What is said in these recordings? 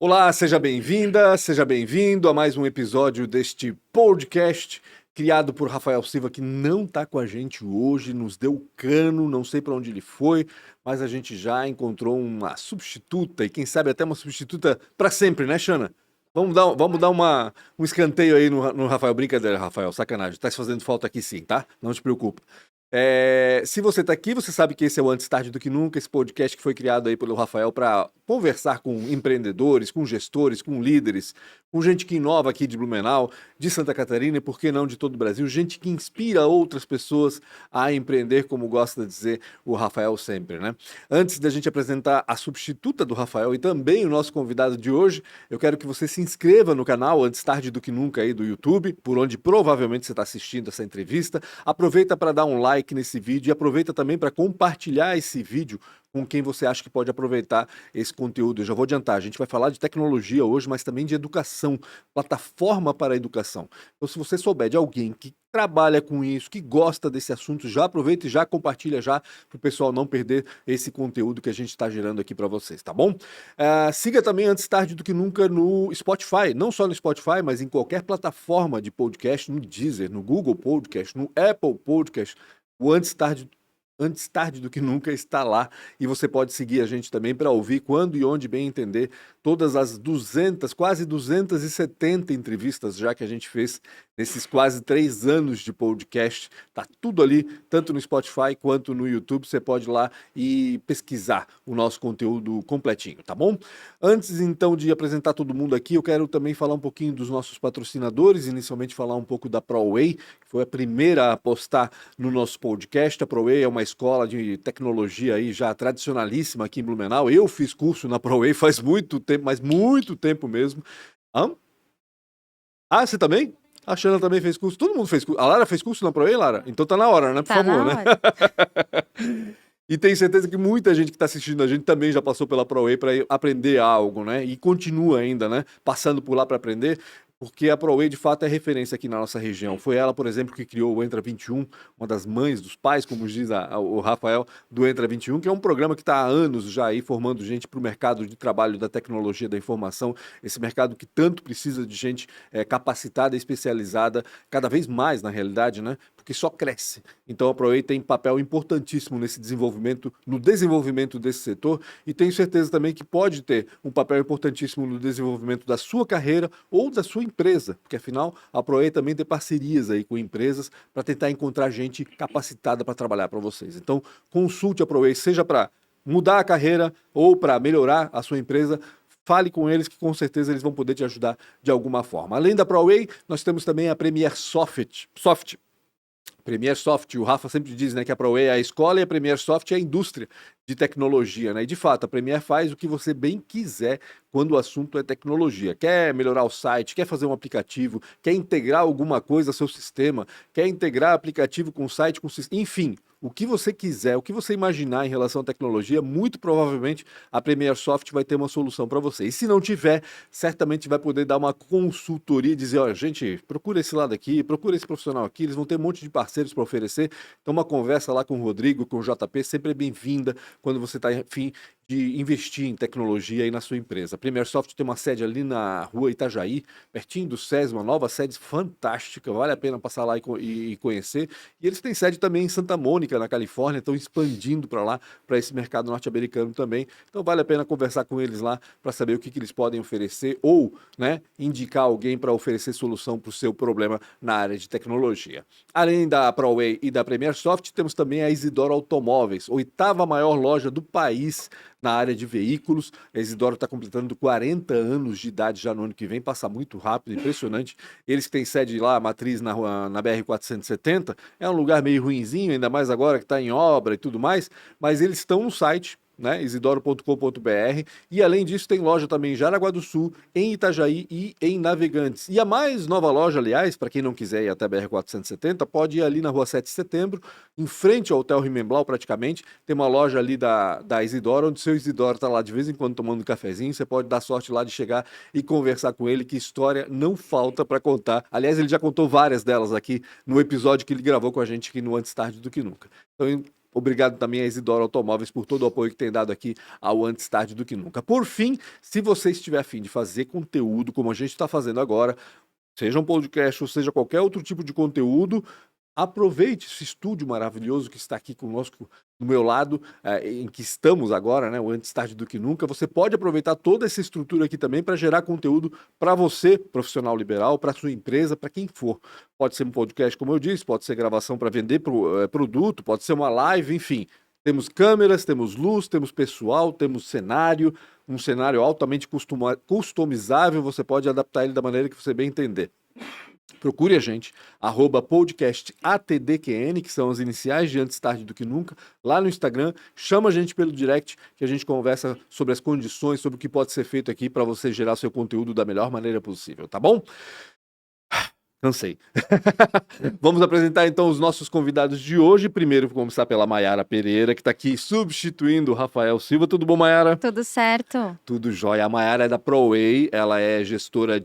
Olá, seja bem-vinda, seja bem-vindo a mais um episódio deste podcast criado por Rafael Silva, que não está com a gente hoje, nos deu cano, não sei para onde ele foi, mas a gente já encontrou uma substituta e quem sabe até uma substituta para sempre, né, Xana? Vamos dar um escanteio aí no Rafael. Brincadeira, Rafael, sacanagem. Tá se fazendo falta aqui sim, tá? Não te preocupa. Se você tá aqui, você sabe que esse é o Antes Tarde do Que Nunca, esse podcast que foi criado aí pelo Rafael para conversar com empreendedores, com gestores, com líderes, com gente que inova aqui de Blumenau, de Santa Catarina e por que não de todo o Brasil, gente que inspira outras pessoas a empreender, como gosta de dizer o Rafael sempre, né? Antes da gente apresentar a substituta do Rafael e também o nosso convidado de hoje, eu quero que você se inscreva no canal Antes Tarde do Que Nunca aí do YouTube, por onde provavelmente você está assistindo essa entrevista. Aproveita para dar um like nesse vídeo e aproveita também para compartilhar esse vídeo com quem você acha que pode aproveitar esse conteúdo. Eu já vou adiantar, a gente vai falar de tecnologia hoje, mas também de educação, plataforma para a educação. Então, se você souber de alguém que trabalha com isso, que gosta desse assunto, já aproveita e já compartilha já, para o pessoal não perder esse conteúdo que a gente está gerando aqui para vocês, tá bom? Siga também Antes Tarde do Que Nunca no Spotify, não só no Spotify, mas em qualquer plataforma de podcast, no Deezer, no Google Podcast, no Apple Podcast, o Antes Tarde do Que Nunca está lá e você pode seguir a gente também para ouvir quando e onde bem entender todas as 200, quase 270 entrevistas já que a gente fez nesses quase 3 anos de podcast. Tá tudo ali, tanto no Spotify quanto no YouTube. Você pode ir lá e pesquisar o nosso conteúdo completinho, tá bom? Antes então de apresentar todo mundo aqui, eu quero também falar um pouquinho dos nossos patrocinadores, inicialmente falar um pouco da ProWay, que foi a primeira a postar no nosso podcast. A ProWay é uma escola de tecnologia aí já tradicionalíssima aqui em Blumenau. Eu fiz curso na ProWay faz muito tempo, mas muito tempo mesmo. Você também? A Xana também fez curso. Todo mundo fez curso. A Lara fez curso na ProWay, Lara? Então tá na hora, né? Por favor, né? E tenho certeza que muita gente que está assistindo a gente também já passou pela ProWay para aprender algo, né? E continua ainda, né? Passando por lá para aprender, porque a ProWay de fato é referência aqui na nossa região. Foi ela, por exemplo, que criou o Entra 21, uma das mães, dos pais, como diz o Rafael, do Entra 21, que é um programa que está há anos já aí formando gente para o mercado de trabalho da tecnologia da informação, esse mercado que tanto precisa de gente capacitada e especializada, cada vez mais na realidade, né? Porque só cresce. Então a ProWay tem papel importantíssimo nesse desenvolvimento, no desenvolvimento desse setor, e tenho certeza também que pode ter um papel importantíssimo no desenvolvimento da sua carreira ou da sua empresa, porque afinal a ProWay também tem parcerias aí com empresas para tentar encontrar gente capacitada para trabalhar para vocês. Então consulte a ProWay, seja para mudar a carreira ou para melhorar a sua empresa. Fale com eles que com certeza eles vão poder te ajudar de alguma forma. Além da ProWay, nós temos também a Premier Soft. Premier Soft, o Rafa sempre diz, né, que a ProWay é a escola e a Premier Soft é a indústria de tecnologia, né? E de fato, a Premier faz o que você bem quiser quando o assunto é tecnologia. Quer melhorar o site, quer fazer um aplicativo, quer integrar alguma coisa ao seu sistema, quer integrar aplicativo com site, com sistema, enfim, o que você quiser, o que você imaginar em relação à tecnologia, muito provavelmente a Premier Soft vai ter uma solução para você. E se não tiver, certamente vai poder dar uma consultoria e dizer, olha, gente, procura esse lado aqui, procura esse profissional aqui, eles vão ter um monte de parceiros para oferecer. Então uma conversa lá com o Rodrigo, com o JP, sempre é bem-vinda quando você está, enfim, de investir em tecnologia aí na sua empresa. A Premier Soft tem uma sede ali na rua Itajaí, pertinho do SESI, uma nova sede fantástica, vale a pena passar lá e conhecer. E eles têm sede também em Santa Mônica, na Califórnia, estão expandindo para lá, para esse mercado norte-americano também. Então vale a pena conversar com eles lá para saber o que eles podem oferecer ou, né, indicar alguém para oferecer solução para o seu problema na área de tecnologia. Além da ProWay e da Premier Soft, temos também a Isidoro Automóveis, oitava maior loja do país na área de veículos. A Isidoro está completando 40 anos de idade já no ano que vem, passa muito rápido, impressionante. Eles que têm sede lá, matriz na BR-470, é um lugar meio ruinzinho, ainda mais agora que está em obra e tudo mais, mas eles estão no site, né, isidoro.com.br, e além disso tem loja também em Jaraguá do Sul, em Itajaí e em Navegantes. E a mais nova loja, aliás, para quem não quiser ir até a BR-470, pode ir ali na rua 7 de setembro, em frente ao Hotel Rimemblau praticamente, tem uma loja ali da Isidoro, onde o seu Isidoro está lá de vez em quando tomando um cafezinho, você pode dar sorte lá de chegar e conversar com ele, que história não falta para contar. Aliás, ele já contou várias delas aqui no episódio que ele gravou com a gente aqui no Antes Tarde do Que Nunca. Então, Obrigado também a Isidoro Automóveis por todo o apoio que tem dado aqui ao Antes Tarde do Que Nunca. Por fim, se você estiver a fim de fazer conteúdo como a gente está fazendo agora, seja um podcast ou seja qualquer outro tipo de conteúdo, aproveite esse estúdio maravilhoso que está aqui conosco, do meu lado, em que estamos agora, né? O Antes Tarde do Que Nunca. Você pode aproveitar toda essa estrutura aqui também para gerar conteúdo para você, profissional liberal, para sua empresa, para quem for. Pode ser um podcast, como eu disse, pode ser gravação para vender produto, pode ser uma live, enfim. Temos câmeras, temos luz, temos pessoal, temos cenário, um cenário altamente customizável, você pode adaptar ele da maneira que você bem entender. Procure a gente, @podcastatdqn, que são as iniciais de Antes Tarde do Que Nunca, lá no Instagram. Chama a gente pelo direct, que a gente conversa sobre as condições, sobre o que pode ser feito aqui para você gerar seu conteúdo da melhor maneira possível, tá bom? Cansei. Vamos apresentar então os nossos convidados de hoje. Primeiro, vou começar pela Mayara Pereira, que está aqui substituindo o Rafael Silva. Tudo bom, Mayara? Tudo certo. Tudo jóia. A Mayara é da ProWay, ela é gestora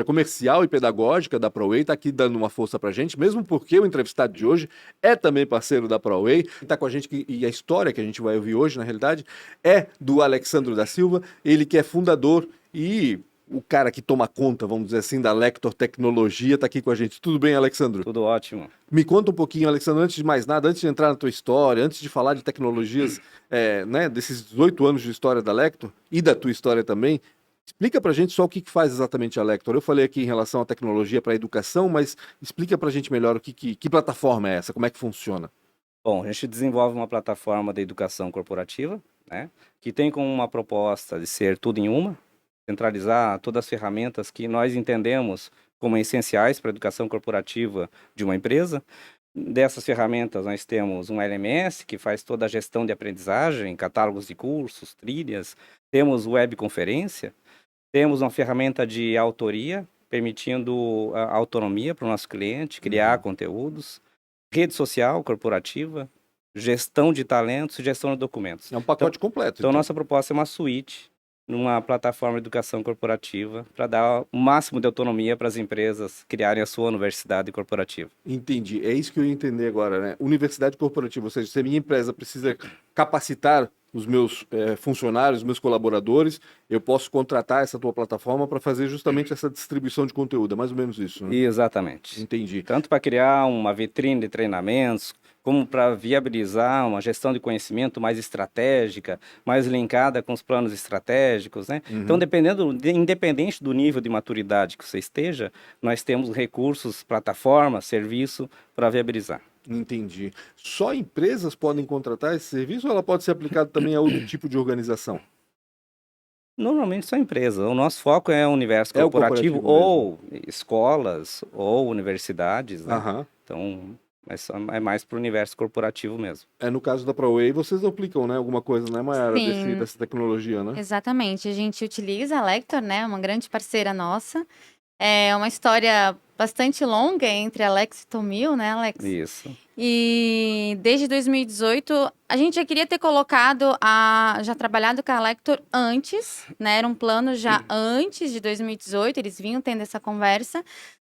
comercial e pedagógica da ProWay, está aqui dando uma força pra gente, mesmo porque o entrevistado de hoje é também parceiro da ProWay. Está com a gente, e a história que a gente vai ouvir hoje, na realidade, é do Alexandro da Silva, ele que é fundador e o cara que toma conta, vamos dizer assim, da Lector Tecnologia, está aqui com a gente. Tudo bem, Alexandro? Tudo ótimo. Me conta um pouquinho, Alexandro, antes de mais nada, antes de entrar na tua história, antes de falar de tecnologias, né, desses 18 anos de história da Lector e da tua história também, explica pra gente só o que faz exatamente a Lector. Eu falei aqui em relação à tecnologia para a educação, mas explica pra gente melhor que plataforma é essa, como é que funciona. Bom, a gente desenvolve uma plataforma de educação corporativa, né, que tem como uma proposta de ser tudo em uma, centralizar todas as ferramentas que nós entendemos como essenciais para a educação corporativa de uma empresa. Dessas ferramentas, nós temos um LMS, que faz toda a gestão de aprendizagem, catálogos de cursos, trilhas. Temos webconferência. Temos uma ferramenta de autoria, permitindo a autonomia para o nosso cliente, criar conteúdos. Rede social corporativa, gestão de talentos e gestão de documentos. É um pacote completo. Então, nossa proposta é uma suíte numa plataforma de educação corporativa para dar o máximo de autonomia para as empresas criarem a sua universidade corporativa. Entendi. É isso que eu ia entender agora, né? Universidade corporativa, ou seja, se a minha empresa precisa capacitar os meus funcionários, os meus colaboradores, eu posso contratar essa tua plataforma para fazer justamente essa distribuição de conteúdo. É mais ou menos isso, né? Exatamente. Entendi. Tanto para criar uma vitrine de treinamentos, como para viabilizar uma gestão de conhecimento mais estratégica, mais linkada com os planos estratégicos, né? Então, independente do nível de maturidade que você esteja, nós temos recursos, plataformas, serviço para viabilizar. Entendi. Só empresas podem contratar esse serviço ou ela pode ser aplicada também a outro tipo de organização? Normalmente só empresa. O nosso foco é o universo corporativo, ou escolas, ou universidades, né? Então, é mais para o universo corporativo mesmo. No caso da ProWay, vocês aplicam, né, alguma coisa, né, Mayara, dessa tecnologia, né? Exatamente. A gente utiliza a Lector, né, uma grande parceira nossa. É uma história bastante longa entre Alex e Tomil, né, Alex? Isso. E desde 2018, a gente já queria ter já trabalhado com a Lector antes, né? Era um plano já antes de 2018, eles vinham tendo essa conversa.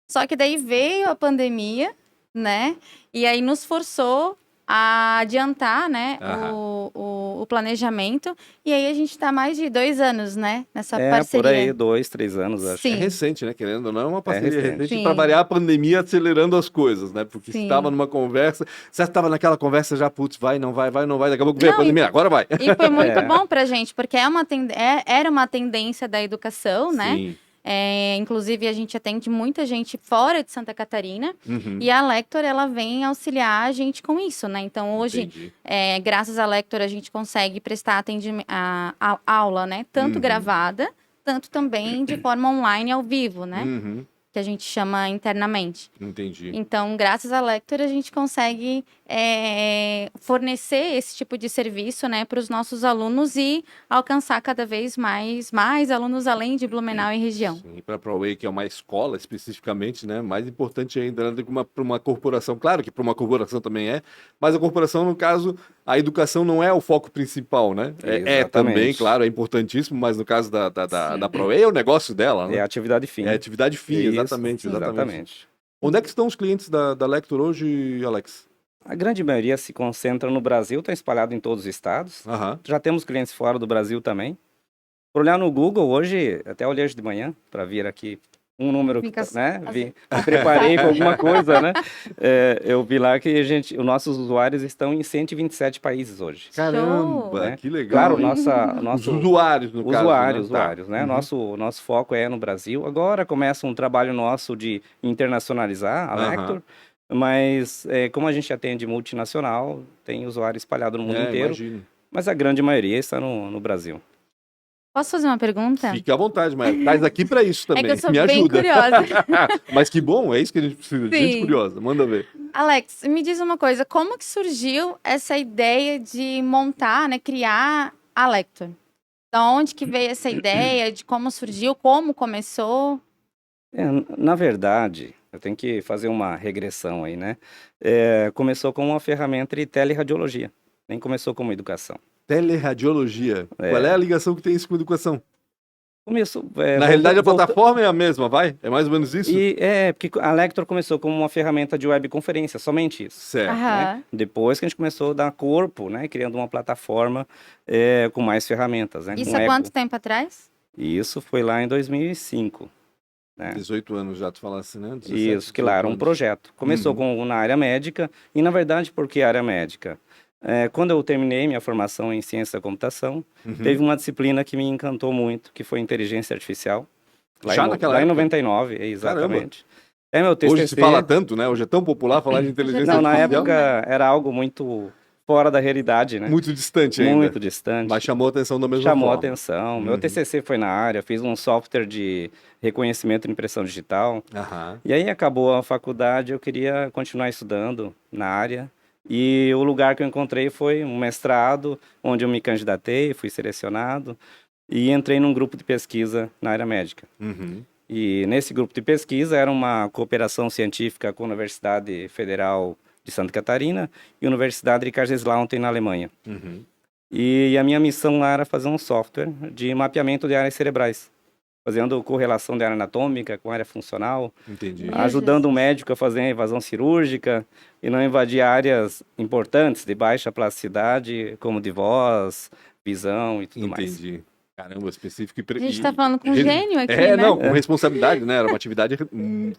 Só que daí veio a pandemia, né? E aí nos forçou a adiantar, né, o planejamento. E aí a gente está mais de 2 anos, né, nessa parceria. Por aí, 2, 3 anos, acho. Sim. É recente, né, querendo ou não, é uma parceria recente Sim. para variar a pandemia acelerando as coisas, né, porque Sim. estava numa conversa, você estava naquela conversa já, putz, vai, não vai, daqui a pouco veio a pandemia, agora vai. E foi muito bom pra gente, porque era uma tendência da educação, né? Sim. Inclusive, a gente atende muita gente fora de Santa Catarina. E a Lector, ela vem auxiliar a gente com isso, né? Então, hoje, graças à Lector, a gente consegue prestar a aula, né? Tanto gravada, tanto também de forma online, ao vivo, né? Que a gente chama internamente. Entendi. Então, graças à Lector, a gente consegue fornecer esse tipo de serviço, né, para os nossos alunos e alcançar cada vez mais alunos além de Blumenau e região. Sim, para a ProWay, que é uma escola especificamente, né, mais importante ainda, né, para uma corporação. Claro que para uma corporação também mas a corporação, no caso, a educação não é o foco principal, né? É também, claro, é importantíssimo, mas no caso da ProWay é o negócio dela, né? É a atividade fim. É a atividade fim, exatamente. Onde é que estão os clientes da Lector hoje, Alex? A grande maioria se concentra no Brasil, está espalhado em todos os estados. Aham. Já temos clientes fora do Brasil também. Por olhar no Google hoje, até olhei hoje de manhã para vir aqui um número, Fica né? Me preparei com alguma coisa, né? Eu vi lá que os nossos usuários estão em 127 países hoje. Caramba, Né? que legal. Claro, hein? nosso Os usuários, no caso, né? usuários, Tá. né? Uhum. Nosso foco é no Brasil. Agora começa um trabalho nosso de internacionalizar a Aham. Lector, mas como a gente atende multinacional, tem usuário espalhado no mundo inteiro, Imagino. mas a grande maioria está no Brasil. Posso fazer uma pergunta? Fique à vontade, mas estás aqui para isso também. É que eu sou Me bem ajuda. curiosa. Mas que bom, é isso que a gente precisa. De gente Sim. curiosa, manda ver. Alex, me diz uma coisa, como que surgiu essa ideia de montar, né, criar a Lector? Da onde que veio essa ideia, de como surgiu, como começou? Na verdade, eu tenho que fazer uma regressão aí, né? Começou com uma ferramenta de teleradiologia, nem começou como educação. Teleradiologia. Qual é a ligação que tem isso com educação? Começou, Na realidade, a plataforma é a mesma, vai? É mais ou menos isso? Porque a Lector começou como uma ferramenta de webconferência, somente isso. Certo. Aham. Depois que a gente começou a dar corpo, né? Criando uma plataforma com mais ferramentas, né? Isso com há eco. quanto tempo atrás? E isso foi lá em 2005. Né? 18 anos já, tu falasse, né? 17, Isso, que lá era um 18 anos. projeto. Começou na área médica, e na verdade, por que área médica? Quando eu terminei minha formação em ciência da computação, teve uma disciplina que me encantou muito, que foi inteligência artificial. Já naquela lá em época? 99, exatamente. Meu TCC. Hoje se fala tanto, né? Hoje é tão popular falar de inteligência Não, na artificial. época era algo muito fora da realidade, né? Muito distante ainda. Muito distante. Mas chamou a atenção da mesma Chamou a forma. atenção. Meu TCC foi na área, fiz um software de reconhecimento de impressão digital. Aham. E aí acabou a faculdade, eu queria continuar estudando na área. E o lugar que eu encontrei foi um mestrado, onde eu me candidatei, fui selecionado e entrei num grupo de pesquisa na área médica. Uhum. E nesse grupo de pesquisa era uma cooperação científica com a Universidade Federal de Santa Catarina e a Universidade de Kaiserslautern, na Alemanha. Uhum. E a minha missão lá era fazer um software de mapeamento de áreas cerebrais, fazendo correlação de área anatômica com área funcional, Entendi. Meu ajudando o Jesus. médico a fazer a invasão cirúrgica e não invadir áreas importantes de baixa plasticidade, como de voz, visão e tudo mais. Entendi. Caramba, específico. A gente tá falando com um gênio aqui, né? Não, com responsabilidade, né? Era uma atividade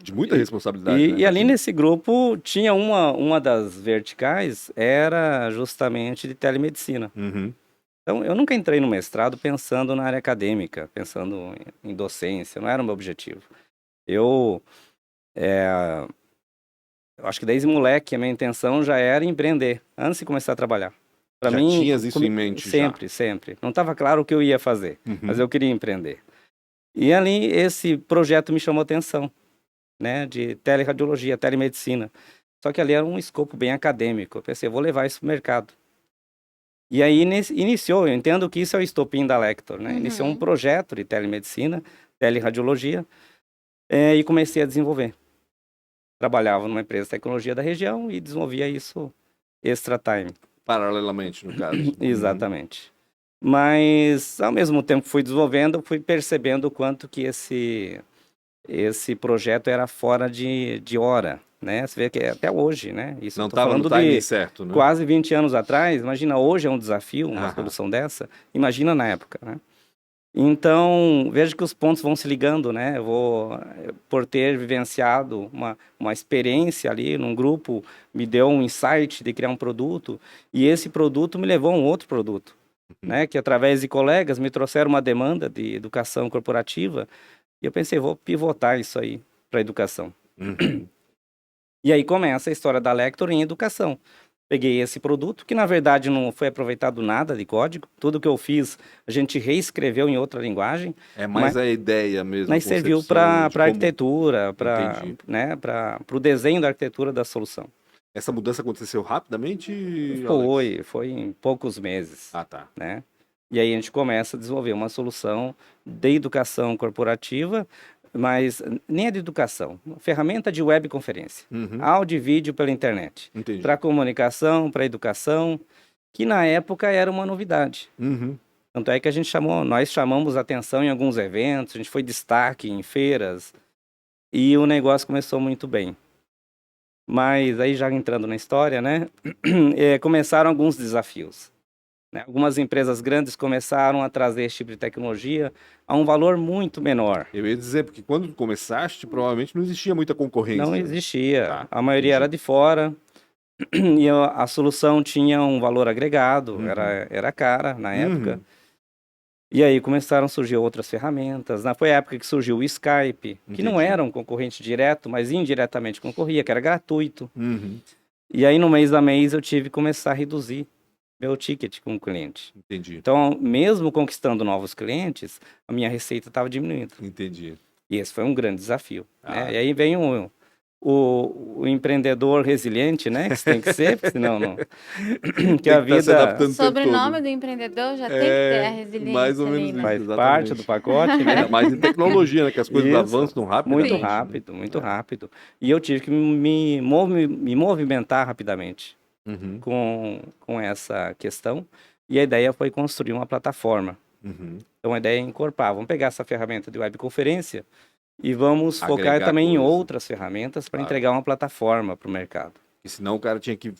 de muita responsabilidade. E né? ali nesse grupo tinha uma das verticais, era justamente de telemedicina. Uhum. Então, eu nunca entrei no mestrado pensando na área acadêmica, pensando em docência, não era o meu objetivo. Eu acho que desde moleque a minha intenção já era empreender, antes de começar a trabalhar. Para Já mim, tinhas isso em mente já? sempre. Não estava claro o que eu ia fazer, Uhum. mas eu queria empreender. E ali esse projeto me chamou a atenção, né, de teleradiologia, telemedicina. Só que ali era um escopo bem acadêmico. Eu pensei, eu vou levar isso para o mercado. E aí iniciou, eu entendo que isso é o estopim da Lector, né? Iniciou um projeto de telemedicina, teleradiologia, e comecei a desenvolver. Trabalhava numa empresa de tecnologia da região e desenvolvia isso extra time. Paralelamente, no caso. Exatamente. Mas, ao mesmo tempo que fui desenvolvendo, fui percebendo o quanto que esse projeto era fora de hora, né? Você vê que até hoje, né? Isso Não eu tô estava no falando timing de certo, né? quase 20 anos atrás. Imagina, hoje é um desafio, uma Aham. solução dessa. Imagina na época, né? Então, veja que os pontos vão se ligando, né? Eu vou, por ter vivenciado uma experiência ali num grupo, me deu um insight de criar um produto, e esse produto me levou a um outro produto, né? Que através de colegas me trouxeram uma demanda de educação corporativa, e eu pensei, vou pivotar isso aí para educação. Uhum. E aí começa a história da Lector em educação. Peguei esse produto, que na verdade não foi aproveitado nada de código. Tudo que eu fiz, a gente reescreveu em outra linguagem. É mais a ideia mesmo. Mas serviu concepção para de como- arquitetura, para Entendi. né, o desenho da arquitetura da solução. Essa mudança aconteceu rapidamente, Alex? Foi em poucos meses. Ah, tá. Né? E aí a gente começa a desenvolver uma solução de educação corporativa, mas nem é de educação, uma ferramenta de webconferência, Uhum. áudio e vídeo pela internet, Entendi. para comunicação, para educação, que na época era uma novidade. Uhum. Tanto é que nós chamamos atenção em alguns eventos, a gente foi destaque em feiras, e o negócio começou muito bem. Mas aí já entrando na história, né? Começaram alguns desafios, né? Algumas empresas grandes começaram a trazer esse tipo de tecnologia a um valor muito menor. Eu ia dizer, porque quando tu começaste, provavelmente não existia muita concorrência. Não existia. Tá, A maioria era de fora. E a solução tinha um valor agregado, era cara na época. E aí começaram a surgir outras ferramentas. Foi a época que surgiu o Skype, que não era um concorrente direto, mas indiretamente concorria, que era gratuito. E aí no mês a mês eu tive que começar a reduzir meu ticket com o cliente. Entendi. Então, mesmo conquistando novos clientes, a minha receita estava diminuindo. Entendi. E esse foi um grande desafio. Né? E aí vem o empreendedor resiliente, né? Que você tem que ser, porque senão não. Que a vida. O sobrenome do empreendedor já tem que ter a resiliência. Mais ou menos ali, isso, né? Faz exatamente. parte do pacote, né? Mais em tecnologia, né? Que as coisas Isso. avançam rápido. Muito rápido, muito rápido. E eu tive que me movimentar rapidamente com essa questão. E a ideia foi construir uma plataforma. Então a ideia é encorpar. Vamos pegar essa ferramenta de webconferência e vamos focar Agregar também em coisa. outras ferramentas para entregar uma plataforma para o mercado. Porque senão o cara tinha que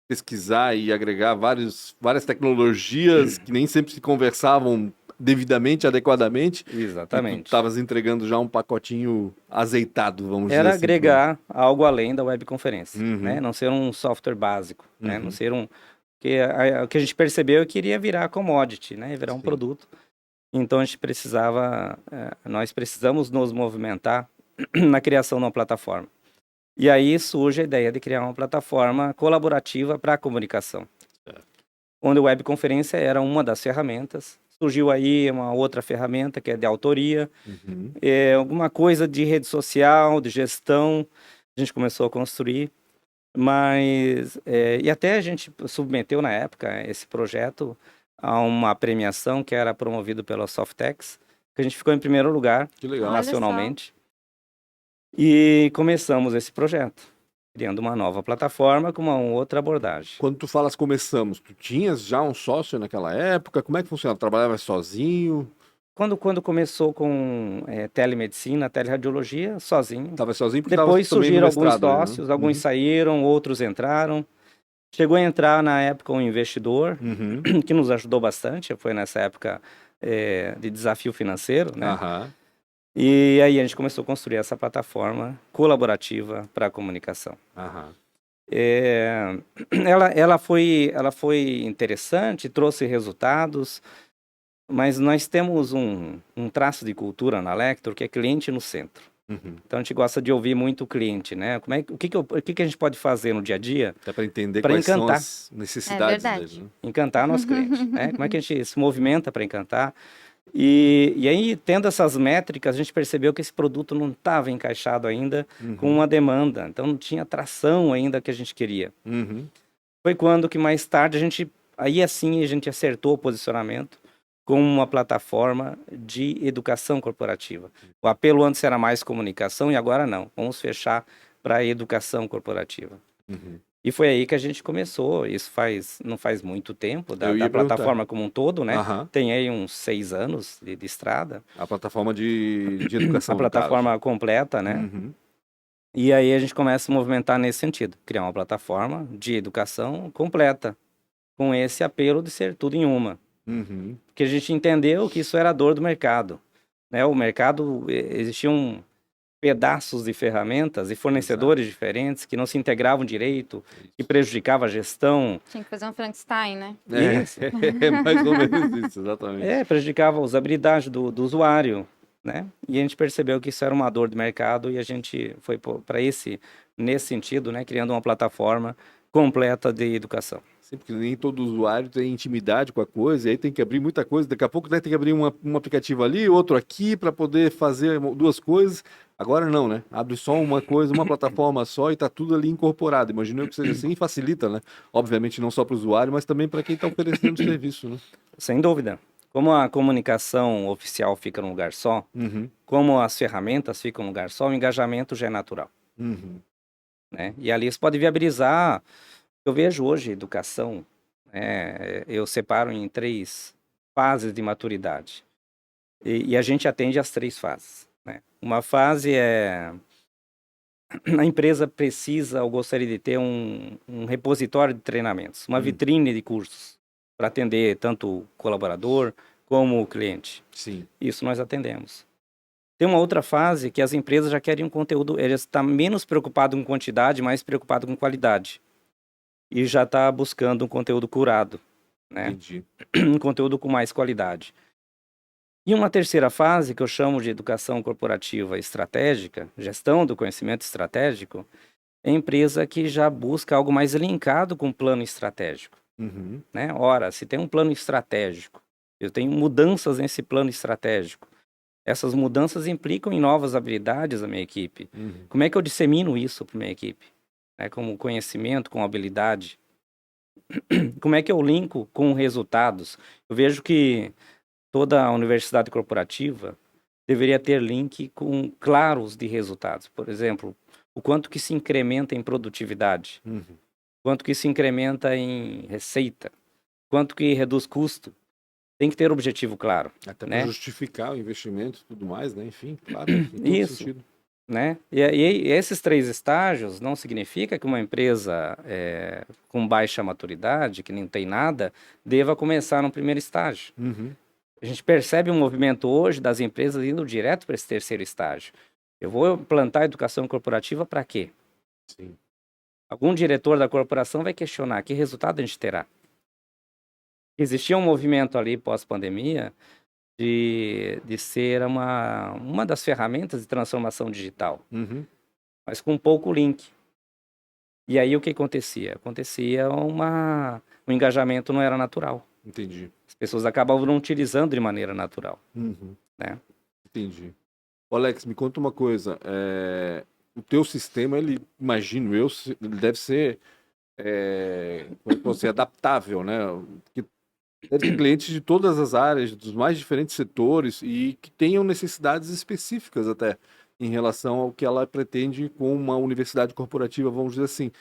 pesquisar e agregar várias tecnologias que nem sempre se conversavam devidamente, adequadamente. Exatamente. E tu estavas entregando já um pacotinho azeitado, vamos dizer Era assim. agregar algo além da webconferência, né? Não ser um software básico, né? Não ser um... Porque o que a gente percebeu é que iria virar commodity, né? Virar um produto. Então a gente nós precisamos nos movimentar na criação de uma plataforma. E aí surge a ideia de criar uma plataforma colaborativa para a comunicação. Onde a webconferência era uma das ferramentas. Surgiu aí uma outra ferramenta que é de autoria, alguma coisa de rede social, de gestão, a gente começou a construir. Mas, e até a gente submeteu na época esse projeto a uma premiação que era promovida pela Softex, que a gente ficou em primeiro lugar nacionalmente. E começamos esse projeto, criando uma nova plataforma com uma outra abordagem. Quando tu falas começamos, tu tinhas já um sócio naquela época? Como é que funcionava? Trabalhava sozinho? Quando começou com telemedicina, teleradiologia, sozinho. Estava sozinho porque depois surgiram alguns sócios, né? Alguns saíram, outros entraram. Chegou a entrar na época um investidor que nos ajudou bastante, foi nessa época de desafio financeiro, né? E aí a gente começou a construir essa plataforma colaborativa para a comunicação. Ela foi interessante, trouxe resultados, mas nós temos um traço de cultura na Lector que é cliente no centro. Então a gente gosta de ouvir muito o cliente, né? O que a gente pode fazer no dia a dia? Até para entender quais são as necessidades deles, né? Encantar nosso cliente, né? Como é que a gente se movimenta para encantar? E aí, tendo essas métricas, a gente percebeu que esse produto não estava encaixado ainda com uma demanda. Então não tinha tração ainda que a gente queria. Foi quando que mais tarde a gente acertou o posicionamento com uma plataforma de educação corporativa. O apelo antes era mais comunicação e agora não. Vamos fechar para a educação corporativa. E foi aí que a gente começou. Isso não faz muito tempo, da plataforma como um todo, né? Tem aí uns 6 anos de estrada. A plataforma de educação. A plataforma completa, né? E aí a gente começa a movimentar nesse sentido. Criar uma plataforma de educação completa, com esse apelo de ser tudo em uma. Porque a gente entendeu que isso era a dor do mercado, né? O mercado, existiam pedaços de ferramentas e fornecedores diferentes que não se integravam direito, que prejudicavam a gestão. Tinha que fazer um Frankenstein, né? Mais ou menos isso, exatamente. Prejudicava a usabilidade do usuário, né? E a gente percebeu que isso era uma dor do mercado e a gente foi para nesse sentido, né? Criando uma plataforma completa de educação. Porque nem todo usuário tem intimidade com a coisa, e aí tem que abrir muita coisa. Daqui a pouco tem que abrir um aplicativo ali, outro aqui, para poder fazer 2 coisas. Agora não, né? Abre só uma coisa, uma plataforma só e está tudo ali incorporado. Imagino que seja assim e facilita, né? Obviamente não só para o usuário, mas também para quem está oferecendo o serviço, né? Sem dúvida. Como a comunicação oficial fica num lugar só, como as ferramentas ficam num lugar só, o engajamento já é natural. Né? E ali você pode viabilizar. Eu vejo hoje educação, eu separo em 3 fases de maturidade. E a gente atende as 3 fases. Né? Uma fase é a empresa precisa ou gostaria de ter um repositório de treinamentos, uma vitrine de cursos para atender tanto o colaborador como o cliente. Sim. Isso nós atendemos. Tem uma outra fase que as empresas já querem um conteúdo, eles estão menos preocupados com quantidade, mais preocupados com qualidade. E já está buscando um conteúdo curado, né? Entendi. Um conteúdo com mais qualidade. E uma terceira fase, que eu chamo de educação corporativa estratégica, gestão do conhecimento estratégico, é a empresa que já busca algo mais linkado com o plano estratégico, Uhum. né? Ora, se tem um plano estratégico, eu tenho mudanças nesse plano estratégico, essas mudanças implicam em novas habilidades da minha equipe. Uhum. Como é que eu dissemino isso para minha equipe? Como conhecimento, com habilidade. Como é que eu linko com resultados? Eu vejo que toda a universidade corporativa deveria ter link com claros de resultados. Por exemplo, o quanto que se incrementa em produtividade, Uhum. quanto que se incrementa em receita, quanto que reduz custo. Tem que ter objetivo claro. Até né? para justificar o investimento e tudo mais, né? Enfim, claro, em todo Isso. sentido. Né? E esses 3 estágios não significa que uma empresa com baixa maturidade, que não tem nada, deva começar no primeiro estágio. Uhum. A gente percebe um movimento hoje das empresas indo direto para esse terceiro estágio. Eu vou implantar a educação corporativa para quê? Sim. Algum diretor da corporação vai questionar que resultado a gente terá. Existia um movimento ali pós-pandemia de ser uma das ferramentas de transformação digital, Uhum. mas com pouco link. E aí o que acontecia? Acontecia o engajamento não era natural. Entendi. As pessoas acabavam não utilizando de maneira natural. Uhum. Né? Entendi. Ô, Alex, me conta uma coisa. O teu sistema, ele, imagino eu, ele deve ser como é que posso dizer, adaptável, né? Porque deve ter clientes de todas as áreas, dos mais diferentes setores e que tenham necessidades específicas até em relação ao que ela pretende com uma universidade corporativa, vamos dizer assim.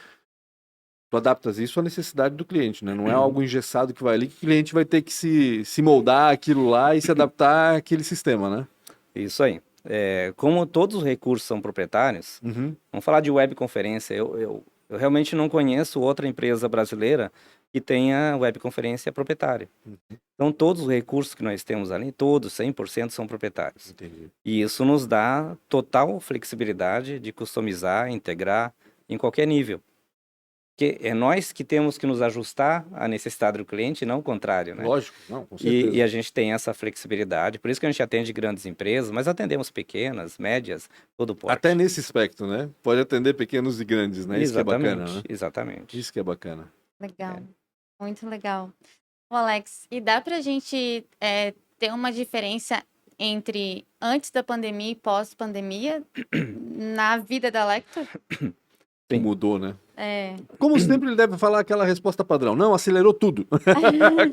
Tu adaptas isso à necessidade do cliente, né? Não é algo engessado que vai ali, que o cliente vai ter que se moldar aquilo lá e se adaptar àquele sistema, né? Isso aí. Como todos os recursos são proprietários, Uhum. vamos falar de webconferência. Eu realmente não conheço outra empresa brasileira que tenha webconferência proprietária. Então, todos os recursos que nós temos ali, todos, 100% são proprietários. Entendi. E isso nos dá total flexibilidade de customizar, integrar em qualquer nível. Porque é nós que temos que nos ajustar à necessidade do cliente, não o contrário, né? Lógico, não, com certeza. E a gente tem essa flexibilidade, por isso que a gente atende grandes empresas, mas atendemos pequenas, médias, todo porte. Até nesse aspecto, né? Pode atender pequenos e grandes, né? Isso que é bacana, né? Exatamente. Isso que é bacana. Legal, muito legal. Ô, Alex, e dá pra gente ter uma diferença entre antes da pandemia e pós-pandemia na vida da Lector? Que Sim. mudou, né? É. Como sempre, ele deve falar aquela resposta padrão. Não, acelerou tudo.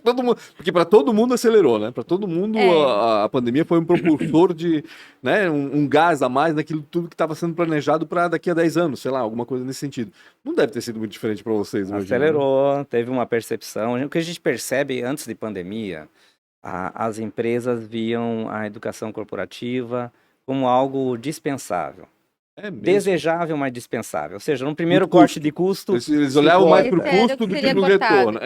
Todo mundo, porque para todo mundo acelerou, né? Para todo mundo a pandemia foi um propulsor de, né, um gás a mais naquilo tudo que estava sendo planejado para daqui a 10 anos, sei lá, alguma coisa nesse sentido. Não deve ter sido muito diferente para vocês, imagina, Acelerou, né? teve uma percepção. O que a gente percebe antes de pandemia, as empresas viam a educação corporativa como algo dispensável. É mesmo. Desejável, mas dispensável. Ou seja, no primeiro Muito corte custo. de custo... Eles olhavam mais corta. pro custo do que pro retorno.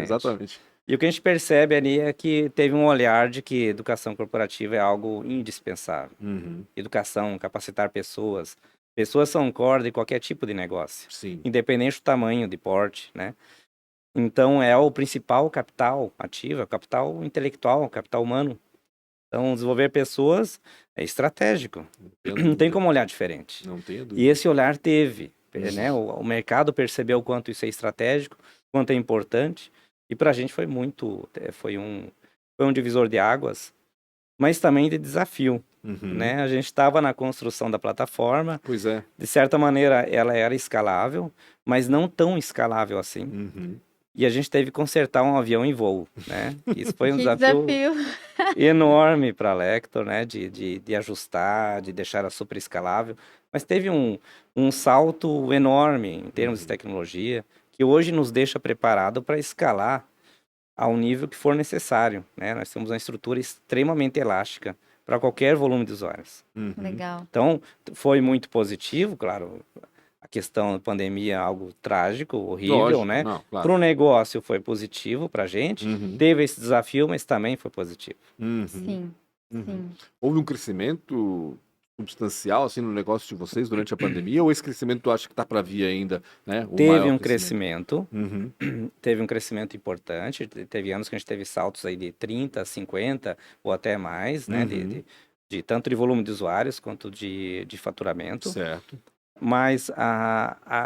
Exatamente. E o que a gente percebe ali é que teve um olhar de que educação corporativa é algo indispensável. Uhum. Educação, capacitar pessoas. Pessoas são core de qualquer tipo de negócio. Sim. Independente do tamanho, de porte, né? Então, é o principal capital ativo, capital intelectual, capital humano. Então, desenvolver pessoas é estratégico. Não tem como olhar diferente. Não tenho dúvida. E esse olhar teve, né? O mercado percebeu o quanto isso é estratégico, quanto é importante. E para a gente foi foi um divisor de águas, mas também de desafio. Né? A gente estava na construção da plataforma. Pois é. De certa maneira, ela era escalável, mas não tão escalável assim. E a gente teve que consertar um avião em voo, né? Isso foi um desafio enorme para a Lector, né? De ajustar, de deixar ela super escalável. Mas teve um salto enorme em termos de tecnologia, que hoje nos deixa preparado para escalar ao nível que for necessário, né? Nós temos uma estrutura extremamente elástica para qualquer volume de usuários. Legal. Então, foi muito positivo, claro. A questão da pandemia é algo trágico, horrível, Lógico, né? não, claro. Para o negócio foi positivo para a gente. Teve esse desafio, mas também foi positivo. Sim, sim. Houve um crescimento substancial assim no negócio de vocês durante a pandemia, ou esse crescimento tu acha que está para vir ainda, né? O Teve maior um crescimento, Uhum. teve um crescimento importante. Teve anos que a gente teve saltos aí de 30, 50 ou até mais, né? De tanto de volume de usuários quanto de faturamento. Certo. Mas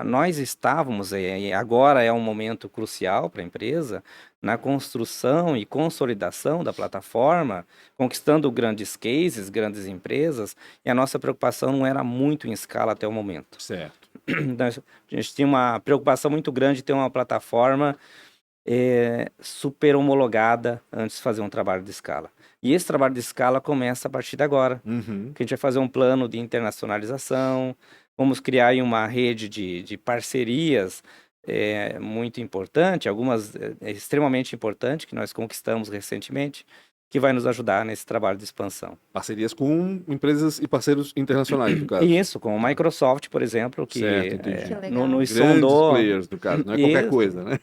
nós estávamos, e agora é um momento crucial para a empresa, na construção e consolidação da plataforma, conquistando grandes cases, grandes empresas, e a nossa preocupação não era muito em escala até o momento. Certo. A gente tinha uma preocupação muito grande de ter uma plataforma super homologada antes de fazer um trabalho de escala. E esse trabalho de escala começa a partir de agora, que a gente vai fazer um plano de internacionalização. Vamos criar aí uma rede de parcerias muito importante, algumas extremamente importantes, que nós conquistamos recentemente, que vai nos ajudar nesse trabalho de expansão. Parcerias com empresas e parceiros internacionais, no caso. Isso, com a Microsoft, por exemplo, que Certo, entendi. Que legal. nos Grandes sondou... players, no caso, não é qualquer Isso. coisa, né?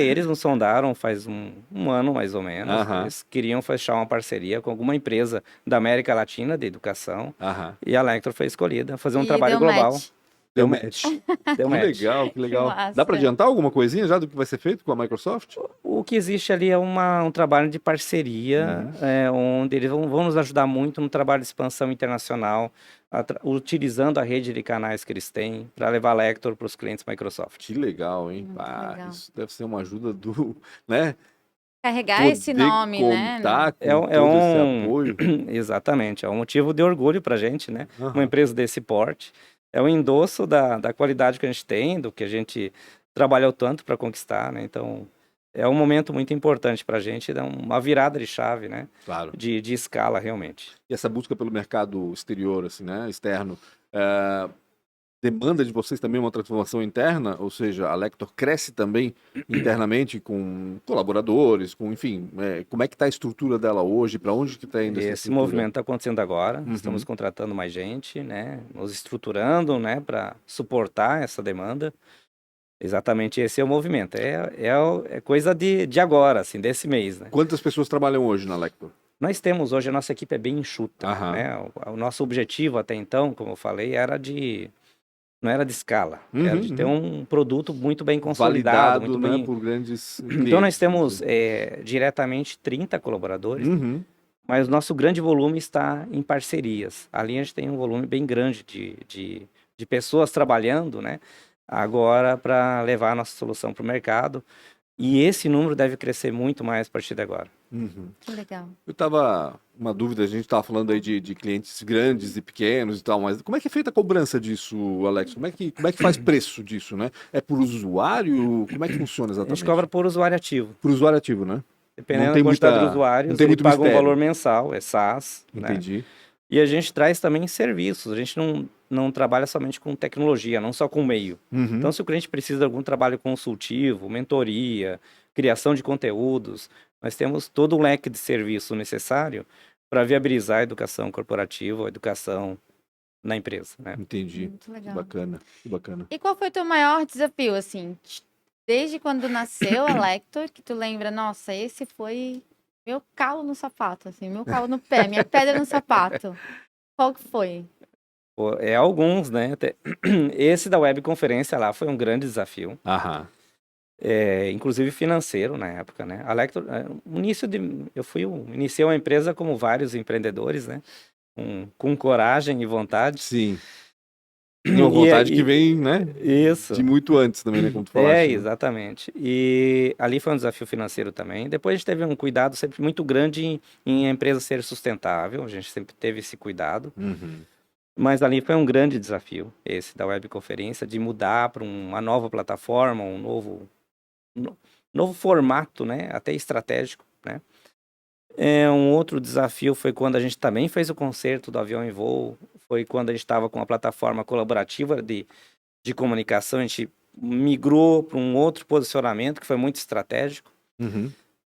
Eles nos sondaram faz um ano, mais ou menos. Eles queriam fechar uma parceria com alguma empresa da América Latina de educação. E a Lector foi escolhida, fazer um trabalho global. Match. Deu match. Deu Que match. legal, que legal. Que massa. Dá para adiantar alguma coisinha já do que vai ser feito com a Microsoft? O que existe ali é um trabalho de parceria, onde eles vão nos ajudar muito no trabalho de expansão internacional, utilizando a rede de canais que eles têm para levar a Lector para os clientes Microsoft. Que legal, hein? Legal. Isso deve ser uma ajuda do, né? Carregar esse nome, né? Contar com todo esse apoio. Exatamente, é um motivo de orgulho para a gente, né? Uma empresa desse porte. É um endosso da qualidade que a gente tem, do que a gente trabalhou tanto para conquistar, né? Então, é um momento muito importante para a gente, é uma virada de chave, né? Claro. De escala, realmente. E essa busca pelo mercado exterior, assim, né? Externo, demanda de vocês também uma transformação interna? Ou seja, a Lector cresce também internamente com colaboradores, com, enfim, como é que está a estrutura dela hoje? Para onde que está indo essa Esse estrutura? movimento está acontecendo agora, estamos contratando mais gente, né? Nos estruturando, né? Para suportar essa demanda. Exatamente esse é o movimento. É coisa de agora, assim, desse mês, né? Quantas pessoas trabalham hoje na Lector? Nós temos hoje, a nossa equipe é bem enxuta, né? O nosso objetivo até então, como eu falei, não era de escala, era de ter um produto muito bem consolidado, validado, muito bem... né, por grandes Então clientes. nós temos diretamente 30 colaboradores, mas o nosso grande volume está em parcerias. Ali a gente tem um volume bem grande de pessoas trabalhando, né? Agora para levar a nossa solução para o mercado. E esse número deve crescer muito mais a partir de agora. Que legal. Eu tava uma dúvida, a gente estava falando aí de clientes grandes e pequenos e tal, mas como é que é feita a cobrança disso, Alex? Como é que faz preço disso, né? É por usuário? Como é que funciona A exatamente? gente cobra por usuário ativo. Por usuário ativo, né? Dependendo da quantidade de usuários, ele paga um valor mensal, é SaaS. Entendi. Né? E a gente traz também serviços, a gente não trabalha somente com tecnologia, não só com meio. Então, se o cliente precisa de algum trabalho consultivo, mentoria, criação de conteúdos, nós temos todo o leque de serviço necessário para viabilizar a educação corporativa, a educação na empresa. Né? Entendi. Muito legal. Que bacana. E qual foi o teu maior desafio, assim, desde quando nasceu a Lector, que tu lembra, nossa, esse foi meu calo no sapato, assim, meu calo no pé, minha pedra no sapato. Qual que foi? Alguns, né? Esse da webconferência lá foi um grande desafio. Inclusive financeiro na época, né? A Lector, iniciei uma empresa como vários empreendedores, né? Com coragem e vontade. Sim. Uma vontade que vem, né? Isso. De muito antes também, né? Como tu falaste. Exatamente. E ali foi um desafio financeiro também. Depois a gente teve um cuidado sempre muito grande em a empresa ser sustentável. A gente sempre teve esse cuidado. Mas ali foi um grande desafio, esse da webconferência, de mudar para uma nova plataforma, um novo formato, né? Até estratégico, né? Um outro desafio foi quando a gente também fez o concerto do Avião em Voo, foi quando a gente estava com uma plataforma colaborativa de comunicação, a gente migrou para um outro posicionamento que foi muito estratégico.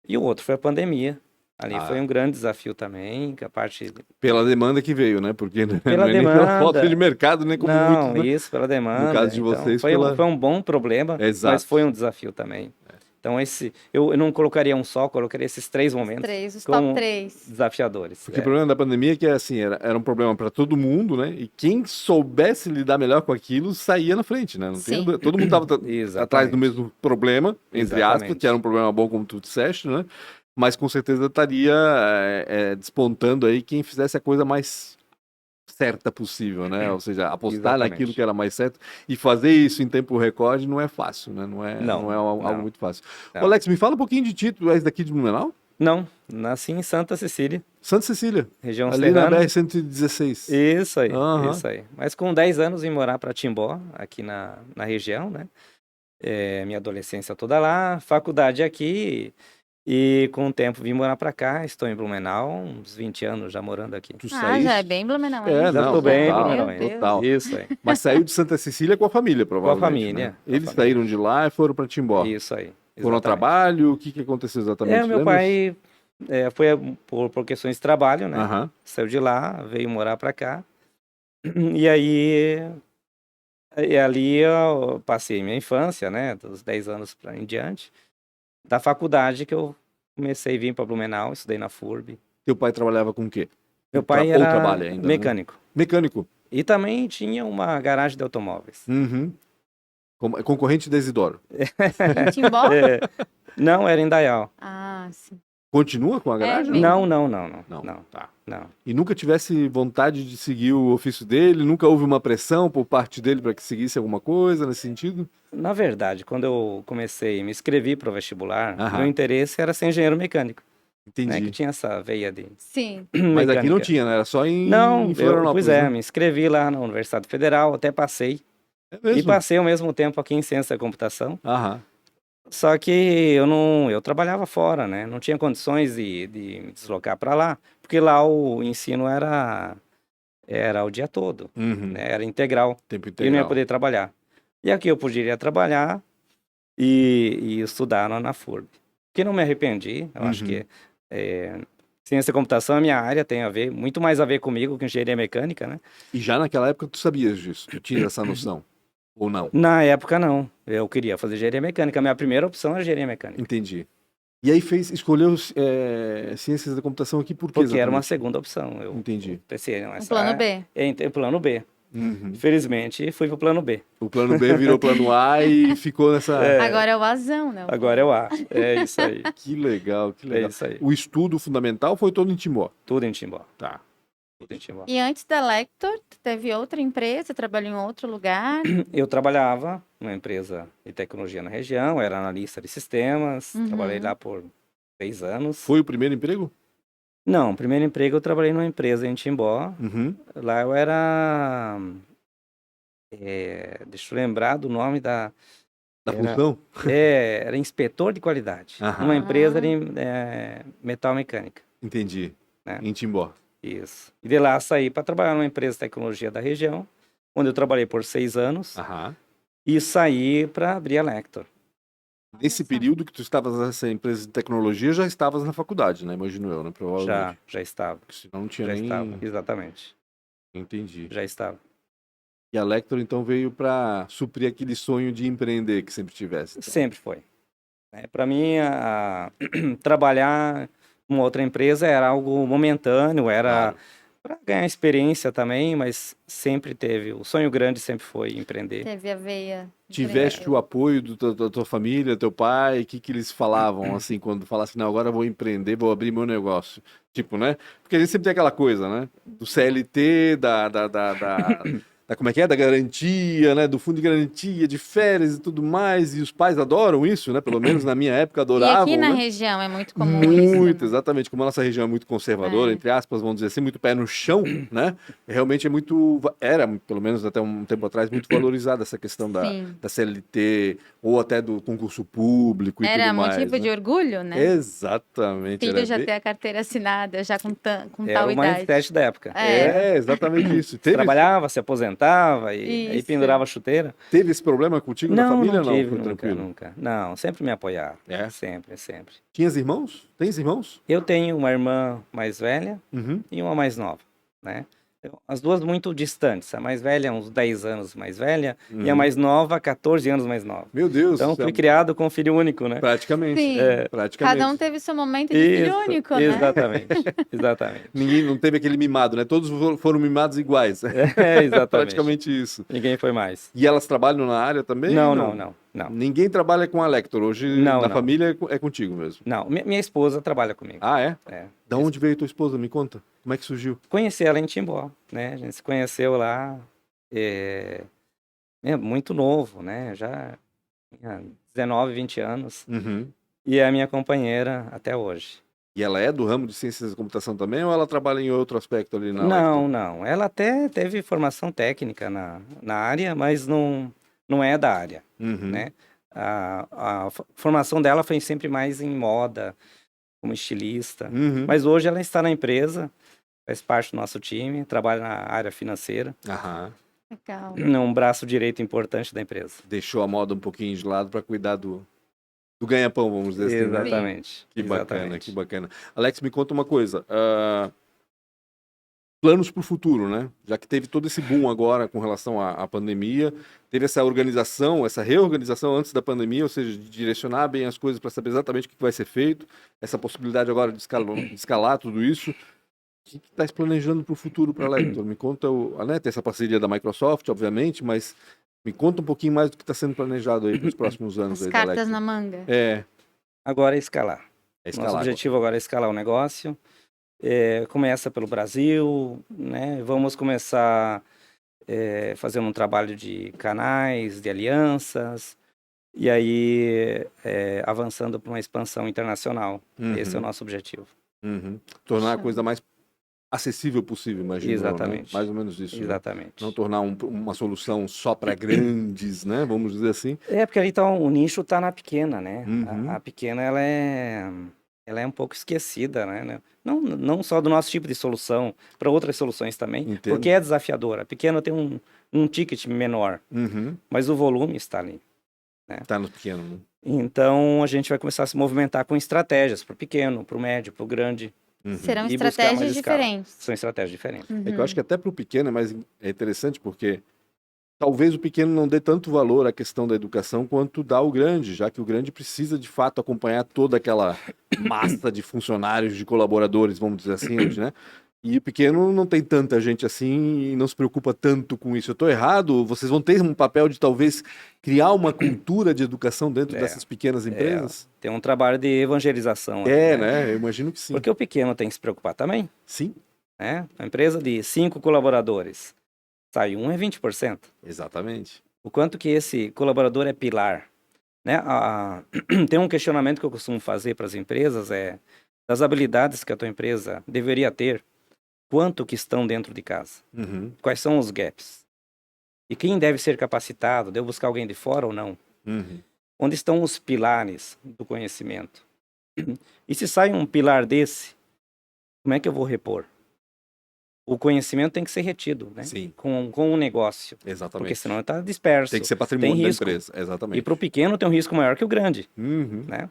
E o outro foi a pandemia, Ali Ah. foi um grande desafio também, que a parte... Pela demanda que veio, né? Porque não Pela é nem pela demanda. falta de mercado, nem como Não, muitos, né? isso, pela demanda. caso de Então, vocês, foi, pela- foi um bom problema, Exato. mas foi um desafio também. Então, eu não colocaria um só, colocaria esses 3 momentos Os como top 3. desafiadores. Porque o problema da pandemia é que assim, era um problema para todo mundo, né? E quem soubesse lidar melhor com aquilo saía na frente, né? Não Sim. todo mundo estava Exatamente. atrás do mesmo problema, entre aspas, Exatamente. que era um problema bom, como tu disseste, né? Mas com certeza estaria despontando aí quem fizesse a coisa mais certa possível, né? Ou seja, apostar Exatamente. naquilo que era mais certo e fazer isso em tempo recorde não é fácil, né? Não é algo não. muito fácil. Não. Ô, Alex, me fala um pouquinho de ti, tu és daqui de Blumenau? Não, nasci em Santa Cecília, Santa Cecília, região ali na serrana. BR-116. Isso aí, Aham. isso aí. Mas com 10 anos vim morar para Timbó, aqui na região, né? Minha adolescência toda lá, faculdade aqui, e com o tempo vim morar para cá, estou em Blumenau, uns 20 anos já morando aqui. Tu Já saíste- é bem Blumenau. É, hein? Já não, tô bem, total, Blumenau, Meu Deus. total. Isso aí, Mas saiu de Santa Cecília com a família, provavelmente. família, né? com a Eles família. saíram de lá e foram para Timbó. isso aí. Foram ao exatamente. trabalho? O que aconteceu exatamente? O meu Lembra? pai foi por questões de trabalho, né? Aham. Saiu de lá, veio morar para cá, e aí... E ali eu passei minha infância, né, dos 10 anos em diante. Da faculdade que eu comecei a vir para Blumenau, estudei na FURB. Teu pai trabalhava com o quê? Meu pai Ou era trabalha ainda, né? mecânico. Mecânico. E também tinha uma garagem de automóveis. Uhum. Concorrente da Isidoro. Em Timbó? É, não, era em Dayal. Ah, sim. Continua com a garagem? mesmo? Não. Não, tá. Não. E nunca tivesse vontade de seguir o ofício dele? Nunca houve uma pressão por parte dele para que seguisse alguma coisa nesse sentido? Na verdade, quando eu comecei, me inscrevi para o vestibular, Aham. meu interesse era ser engenheiro mecânico, né, que Entendi. tinha essa veia de Sim. Mas aqui não mecânica. tinha, né? Era só em Não, Florianópolis. pois é, né? me inscrevi lá na Universidade Federal, até passei. É E mesmo? passei ao mesmo tempo aqui em Ciência da Computação. Aham. Só que eu trabalhava fora, né? Não tinha condições de me deslocar para lá, porque lá o ensino era o dia todo, Uhum. né? Era integral. Tempo E eu não ia integral. poder trabalhar. E aqui eu poderia trabalhar e estudar na FURB. Que não me arrependi. Eu acho Uhum. que ciência da computação é minha área, tem muito mais a ver comigo que engenharia mecânica, né? E já naquela época tu sabias disso? Tu tinha essa noção? Ou não? Na época, não. Eu queria fazer engenharia mecânica. A minha primeira opção era engenharia mecânica. Entendi. E aí escolheu ciências da computação aqui por quê? Porque era uma exatamente? segunda opção. Eu Entendi. pensei, não, O essa plano B. é plano B. Uhum. Infelizmente, fui pro plano B. O plano B virou plano A e ficou nessa. Agora é o Azão, né? Agora é o A. É isso aí. Que legal, que É legal. isso aí. O estudo fundamental foi todo em Timbó. Tudo em Timbó. Tá. Tudo em Timbó. E antes da Lector, tu teve outra empresa, trabalhou em outro lugar. Eu trabalhava numa empresa de tecnologia na região, era analista de sistemas, Uhum. trabalhei lá por 6 anos. Foi o primeiro emprego? Não, primeiro emprego eu trabalhei numa empresa em Timbó. Uhum. Lá eu era... deixa eu lembrar do nome da... Da Era- função? era inspetor de qualidade. Aham. Numa empresa Ah. de metal mecânica. Entendi. Né? Em Timbó. Isso. E de lá saí para trabalhar numa empresa de tecnologia da região, onde eu trabalhei por 6 anos. Aham. E saí para abrir a Lector. Nesse período que tu estavas nessa empresa de tecnologia, já estavas na faculdade, né? Imagino eu, né? Provavelmente. Já estava. Porque senão não tinha Já nem... estava, exatamente. Entendi. Já estava. E a Lector, então, veio para suprir aquele sonho de empreender que sempre tivesse. então. Sempre foi. Para mim, trabalhar numa outra empresa era algo momentâneo, era Claro. para ganhar experiência também, mas sempre teve. O sonho grande sempre foi empreender. Teve a veia. Tiveste o apoio da tua família, teu pai? O que eles falavam, assim, quando falassem, não, agora eu vou empreender, vou abrir meu negócio? Tipo, né? Porque a gente sempre tem aquela coisa, né? Do CLT, como é que é? Da garantia, né? Do fundo de garantia, de férias e tudo mais. E os pais adoram isso, né? Pelo menos na minha época E adoravam, aqui na né? região é muito comum isso. Muito, exatamente. Como a nossa região é muito conservadora, É. entre aspas, vamos dizer assim, muito pé no chão, né? Realmente era, pelo menos até um tempo atrás, muito valorizada essa questão Sim. da CLT ou até do concurso público e Era tudo mais. motivo né? de orgulho, né? Exatamente. Filho era já bem- ter a carteira assinada, já com Era tal o idade. mindset da época. É. exatamente isso. Teve... Trabalhava, se aposentava, levantava e aí Isso. pendurava a chuteira. Teve esse problema contigo na família? Não tive, Foi nunca, tranquilo? nunca. Não, sempre me apoiaram. É? Sempre, sempre. Tinhas irmãos? Tens irmãos? Eu tenho uma irmã mais velha Uhum. e uma mais nova, né? As duas muito distantes. A mais velha é uns 10 anos mais velha e a Uhum. mais nova, 14 anos mais nova. Meu Deus. Então, isso é fui criado com um filho único, né? praticamente. Sim. Praticamente. Cada um teve seu momento de filho Isso, único, né? exatamente, exatamente. Ninguém não teve aquele mimado, né? Todos foram mimados iguais. Exatamente. Praticamente isso. Ninguém foi mais. E elas trabalham na área também? Não. Ninguém trabalha com a Lector. Hoje Não, na não. família é contigo mesmo. Não, minha esposa trabalha comigo. Ah, é? É. Da onde veio tua esposa? Me conta. Como é que surgiu? Conheci ela em Timbó, né? A gente se conheceu lá, muito novo, né? Já tinha 19, 20 anos. Uhum. E é a minha companheira até hoje. E ela é do ramo de ciências da computação também ou ela trabalha em outro aspecto ali na Não, Lector? não. Ela até teve formação técnica na área, mas não é da área, Uhum. né? A formação dela foi sempre mais em moda, como estilista. Uhum. Mas hoje ela está na empresa, faz parte do nosso time, trabalha na área financeira, Aham. Legal. é um braço direito importante da empresa. Deixou a moda um pouquinho de lado para cuidar do ganha-pão, vamos dizer assim, né? Exatamente. Que bacana, exatamente. que bacana. Alex, me conta uma coisa. Planos para o futuro, né? Já que teve todo esse boom agora com relação à pandemia, teve essa organização, essa reorganização antes da pandemia, ou seja, de direcionar bem as coisas para saber exatamente o que vai ser feito, essa possibilidade agora de escalar tudo isso. O que está planejando para o futuro para a Lector? Me conta, né, tem essa parceria da Microsoft, obviamente, mas me conta um pouquinho mais do que está sendo planejado aí para os próximos anos As aí da cartas Lector. na manga. Agora é escalar. É Nosso escalar. objetivo agora é escalar o negócio. Começa pelo Brasil, né? Vamos começar fazendo um trabalho de canais, de alianças, e aí avançando para uma expansão internacional. Uhum. Esse é o nosso objetivo. Uhum. Tornar a coisa mais acessível possível, imagino. Exatamente. Né? Mais ou menos isso. Né? Exatamente. Não tornar uma solução só para grandes, né? Vamos dizer assim. Porque ali o nicho está na pequena, né? Uhum. A pequena, ela é um pouco esquecida, né? Não só do nosso tipo de solução, para outras soluções também, Entendo. porque é desafiadora. A pequena tem um ticket menor, Uhum. mas o volume está ali. Tá no pequeno, né? Então, a gente vai começar a se movimentar com estratégias para o pequeno, para o médio, para o grande. Uhum. Serão E buscar mais estratégias escala. diferentes. São estratégias diferentes. É que eu acho que até para o pequeno é interessante porque talvez o pequeno não dê tanto valor à questão da educação quanto dá o grande, já que o grande precisa de fato acompanhar toda aquela massa de funcionários, de colaboradores, vamos dizer assim, hoje, né? E o pequeno não tem tanta gente assim e não se preocupa tanto com isso. Eu estou errado? Vocês vão ter um papel de talvez criar uma cultura de educação dentro dessas pequenas empresas? Tem um trabalho de evangelização. Né? Eu imagino que sim. Porque o pequeno tem que se preocupar também. Sim. Né? Uma empresa de 5 colaboradores, sai um é 20%. Exatamente. O quanto que esse colaborador é pilar. Né? Tem um questionamento que eu costumo fazer para as empresas, das habilidades que a tua empresa deveria ter, quanto que estão dentro de casa? Uhum. Quais são os gaps? E quem deve ser capacitado? Devo buscar alguém de fora ou não? Uhum. Onde estão os pilares do conhecimento? E se sai um pilar desse, como é que eu vou repor? O conhecimento tem que ser retido, né? Sim. Com o negócio. Exatamente. Porque senão está disperso. Tem que ser patrimônio tem da risco. empresa. Exatamente. E para o pequeno tem um risco maior que o grande. Uhum. Né?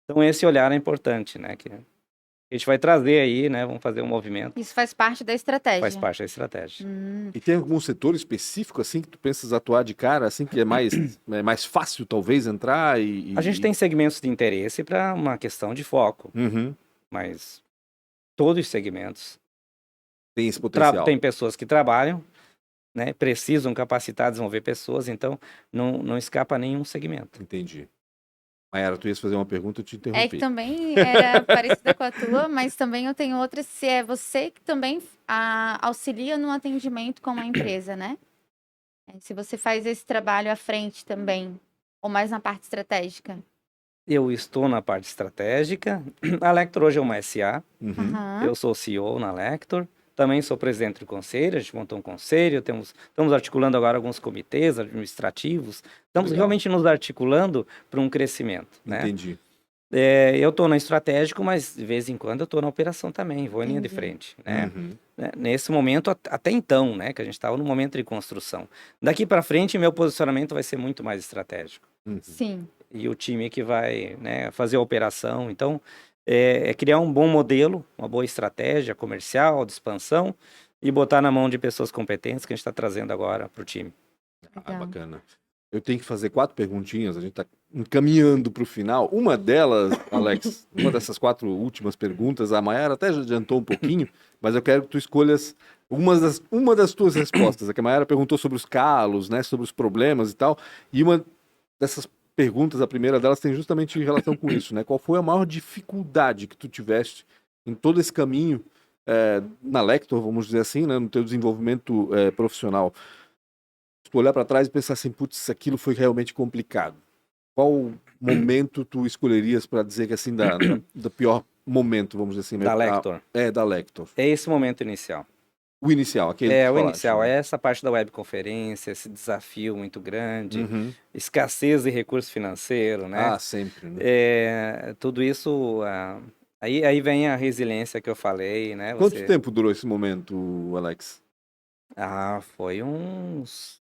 Então esse olhar é importante, né? Que a gente vai trazer aí, né? Vamos fazer um movimento. Isso faz parte da estratégia. Faz parte da estratégia. E tem algum setor específico, assim, que tu pensas atuar de cara, assim, que é mais fácil, talvez, entrar A gente tem segmentos de interesse para uma questão de foco, Uhum. mas todos os segmentos Tem esse potencial. tem pessoas que trabalham, né? Precisam capacitar, desenvolver pessoas, então não escapa nenhum segmento. Entendi. Mayara, tu ias fazer uma pergunta, eu te interrompi. É que também era parecida com a tua, mas também eu tenho outra, se é você que também auxilia no atendimento com a empresa, né? Se você faz esse trabalho à frente também, ou mais na parte estratégica. Eu estou na parte estratégica. A Lector hoje é uma SA. Uhum. Aham. Eu sou CEO na Lector. Também sou presidente do conselho. A gente montou um conselho. Estamos articulando agora alguns comitês administrativos. Estamos Legal. realmente nos articulando para um crescimento. Né? Entendi. Eu estou no estratégico, mas de vez em quando eu estou na operação também, vou em linha de Entendi. frente, né? Uhum. Nesse momento, até então, né, que a gente estava no momento de construção. Daqui para frente, meu posicionamento vai ser muito mais estratégico. Uhum. Sim. E o time que vai, né, fazer a operação. Então, é criar um bom modelo, uma boa estratégia comercial, de expansão, e botar na mão de pessoas competentes que a gente está trazendo agora para o time. Legal. Bacana. Eu tenho que fazer 4 perguntinhas, a gente está encaminhando para o final. Uma delas, Alex, uma dessas 4 últimas perguntas, a Mayara até já adiantou um pouquinho, mas eu quero que tu escolhas uma das tuas respostas. É que a Mayara perguntou sobre os calos, né, sobre os problemas e tal, e uma dessas perguntas, a primeira delas, tem justamente relação com isso, né? Qual foi a maior dificuldade que tu tiveste em todo esse caminho na Lector, vamos dizer assim, né, no teu desenvolvimento profissional? Se tu olhar para trás e pensar assim, putz, aquilo foi realmente complicado. Qual momento tu escolherias para dizer que assim, da pior momento, vamos dizer assim, Da Lector. Da Lector. É esse momento inicial. O inicial, aquele que tu O falaste, inicial, né? é essa parte da webconferência, esse desafio muito grande, Uhum. escassez de recurso financeiro, né? Ah, sempre, né? Tudo isso, aí vem a resiliência que eu falei, né? Quanto tempo durou esse momento, Alex? Foi uns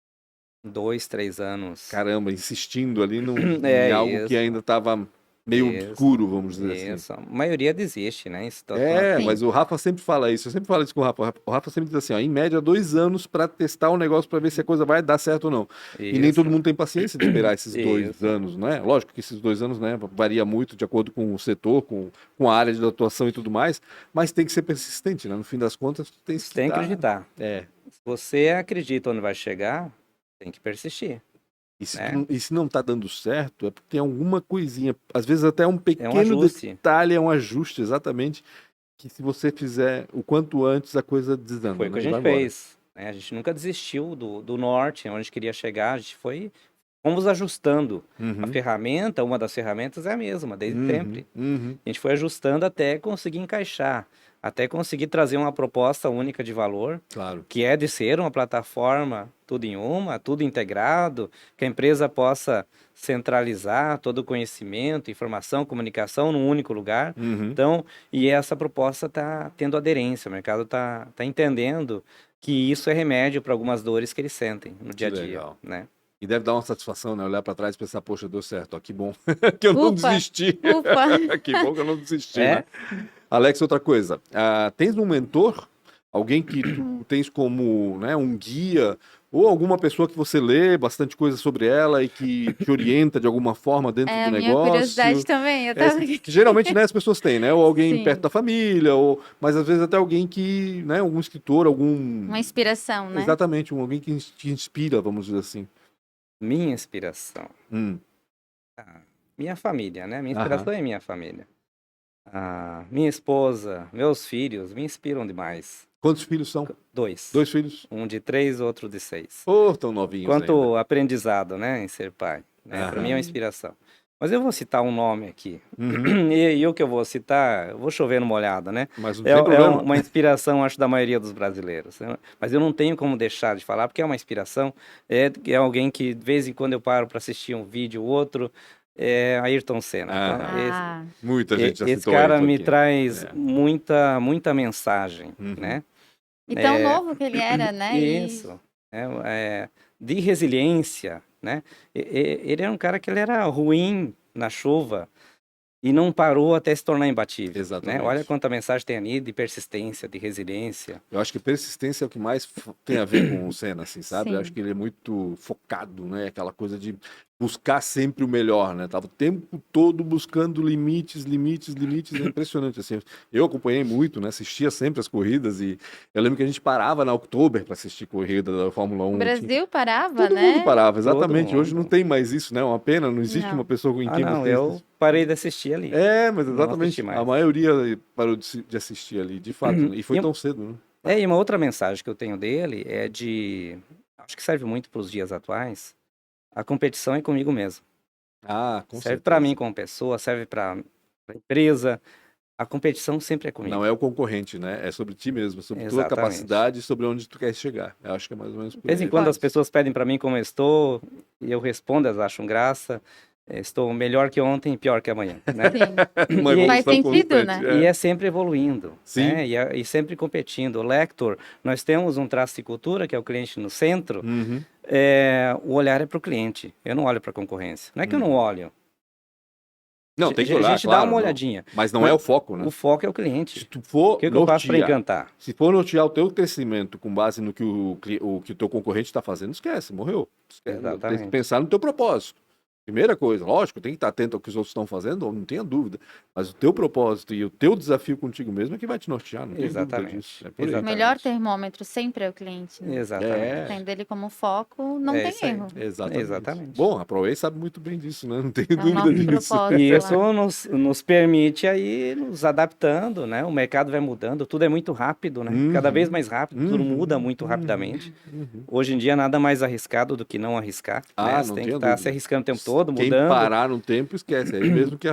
2, 3 anos. Caramba, insistindo ali em É algo que isso, ainda estava meio isso, obscuro, vamos dizer assim. isso. A maioria desiste, né? Em situação assim. Mas o Rafa sempre fala isso. Eu sempre falo isso com o Rafa. O Rafa sempre diz assim, ó, em média 2 anos para testar o negócio para ver se a coisa vai dar certo ou não. E nem todo Isso, mundo tem paciência de esperar esses 2 isso. anos, né? Lógico que esses 2 anos, né, varia muito de acordo com o setor, com a área de atuação e tudo mais, mas tem que ser persistente, né? No fim das contas, tu tens Você tem que acreditar. É. Se você acredita onde vai chegar, tem que persistir. E se não tá dando certo, é porque tem alguma coisinha, às vezes até um pequeno ajuste. detalhe, é um ajuste, exatamente, que se você fizer o quanto antes, a coisa desanda. Foi o que a né? E vai gente embora. fez, né? A gente nunca desistiu do norte, onde a gente queria chegar. A gente fomos ajustando. A Uhum. ferramenta, uma das ferramentas é a mesma, desde sempre. Uhum. A gente foi ajustando até conseguir encaixar, até conseguir trazer uma proposta única de valor, Claro. que é de ser uma plataforma tudo em uma, tudo integrado, que a empresa possa centralizar todo o conhecimento, informação, comunicação num único lugar. Uhum. Então, e essa proposta está tendo aderência, o mercado está entendendo que isso é remédio para algumas dores que eles sentem no dia a dia, legal. né? E deve dar uma satisfação, né? Olhar para trás e pensar, poxa, deu certo, ó, que bom que eu não Ufa, desisti. ufa. Que bom que eu não desisti, É. né? Alex, outra coisa. Tens um mentor? Alguém que tu tens como, né, um guia? Ou alguma pessoa que você lê bastante coisa sobre ela e que te orienta de alguma forma dentro É do a minha negócio? curiosidade também. Eu tava... Que geralmente, né, as pessoas têm, né? Ou alguém Sim. perto da família, mas às vezes até alguém que, né, algum escritor, Uma inspiração, né? Exatamente, alguém que te inspira, vamos dizer assim. Minha inspiração. Hum. Minha família, né? Minha inspiração é minha família. Minha esposa, meus filhos me inspiram demais. Quantos filhos são? 2. 2 filhos? Um de 3, outro de 6. Oh, tão novinhos Quanto ainda. aprendizado, né, em ser pai. Né? Para mim é uma inspiração. Mas eu vou citar um nome aqui. Uhum. E o que eu vou citar, eu vou chover numa olhada, né? Mas não tem problema. Uma inspiração, acho, da maioria dos brasileiros. Mas eu não tenho como deixar de falar, porque é uma inspiração. É alguém que, de vez em quando, eu paro para assistir um vídeo ou outro. É Ayrton Senna. Então, muita gente já esse citou cara Ayrton me aqui. traz muita mensagem, né? E tão novo que ele era, né? Isso. De resiliência, né? Ele era um cara que ele era ruim na chuva e não parou até se tornar imbatível. Exatamente. Né? Olha quanta mensagem tem ali de persistência, de resiliência. Eu acho que persistência é o que mais tem a ver com o Senna, assim, sabe? Sim. Eu acho que ele é muito focado, né? Aquela coisa de buscar sempre o melhor, né? Tava o tempo todo buscando limites, é impressionante, assim. Eu acompanhei muito, né? Assistia sempre as corridas e eu lembro que a gente parava na Oktober para assistir corrida da Fórmula 1. O Brasil parava, Todo né? mundo parava, exatamente. Todo Hoje não mundo. tem mais isso, né? É uma pena, não existe uma pessoa em quem você... Eu parei de assistir ali. Mas Não exatamente. assisti mais. A maioria parou de assistir ali, de fato. Né? E foi tão cedo, né? E uma outra mensagem que eu tenho dele é acho que serve muito para os dias atuais. A competição é comigo mesmo. Com serve certeza. para mim como pessoa, serve para a empresa. A competição sempre é comigo. Não é o concorrente, né? É sobre ti mesmo, sobre tua Exatamente. capacidade e sobre onde tu quer chegar. Eu acho que é mais ou menos por De vez em aí. quando as pessoas pedem para mim como eu estou e eu respondo, elas acham graça. estou melhor que ontem e pior que amanhã, né? Sim. Uma E- Faz evolução sentido, constante, né? E é sempre evoluindo, Sim. né? E sempre competindo. O Lector, nós temos um traço de cultura, que é o cliente no centro, Uhum. o olhar é para o cliente, eu não olho para a concorrência. Não é que eu não Uhum. olho, Não, tem que a olhar, gente dá claro, uma não. olhadinha, Mas não mas é o foco, né? o foco é o Se cliente. tu O for que eu faço para nortear, encantar? se for nortear o teu crescimento com base no que o teu concorrente está fazendo, esquece, morreu. Esquece. Tem que Exatamente. pensar no teu propósito. Primeira coisa, lógico, tem que estar atento ao que os outros estão fazendo, não tenha dúvida. Mas o teu propósito e o teu desafio contigo mesmo é que vai te nortear, não tem dúvida Exatamente. disso. É por aí. O Exatamente. melhor termômetro sempre é o cliente, né? Exatamente. Tendo ele como foco, não É tem isso aí. erro. Exatamente. Exatamente. Bom, a ProWay sabe muito bem disso, né? Não tenho É o dúvida nosso disso. propósito. E isso lá. nos permite aí nos adaptando, né? O mercado vai mudando, tudo é muito rápido, né? Cada Uhum. vez mais rápido, tudo muda muito Uhum. rapidamente. Uhum. Hoje em dia nada mais arriscado do que não arriscar, né? Ah, Você não tem que tenha estar se dúvida. arriscando o tempo todo, Quem mudando. parar no tempo, esquece. É aí mesmo que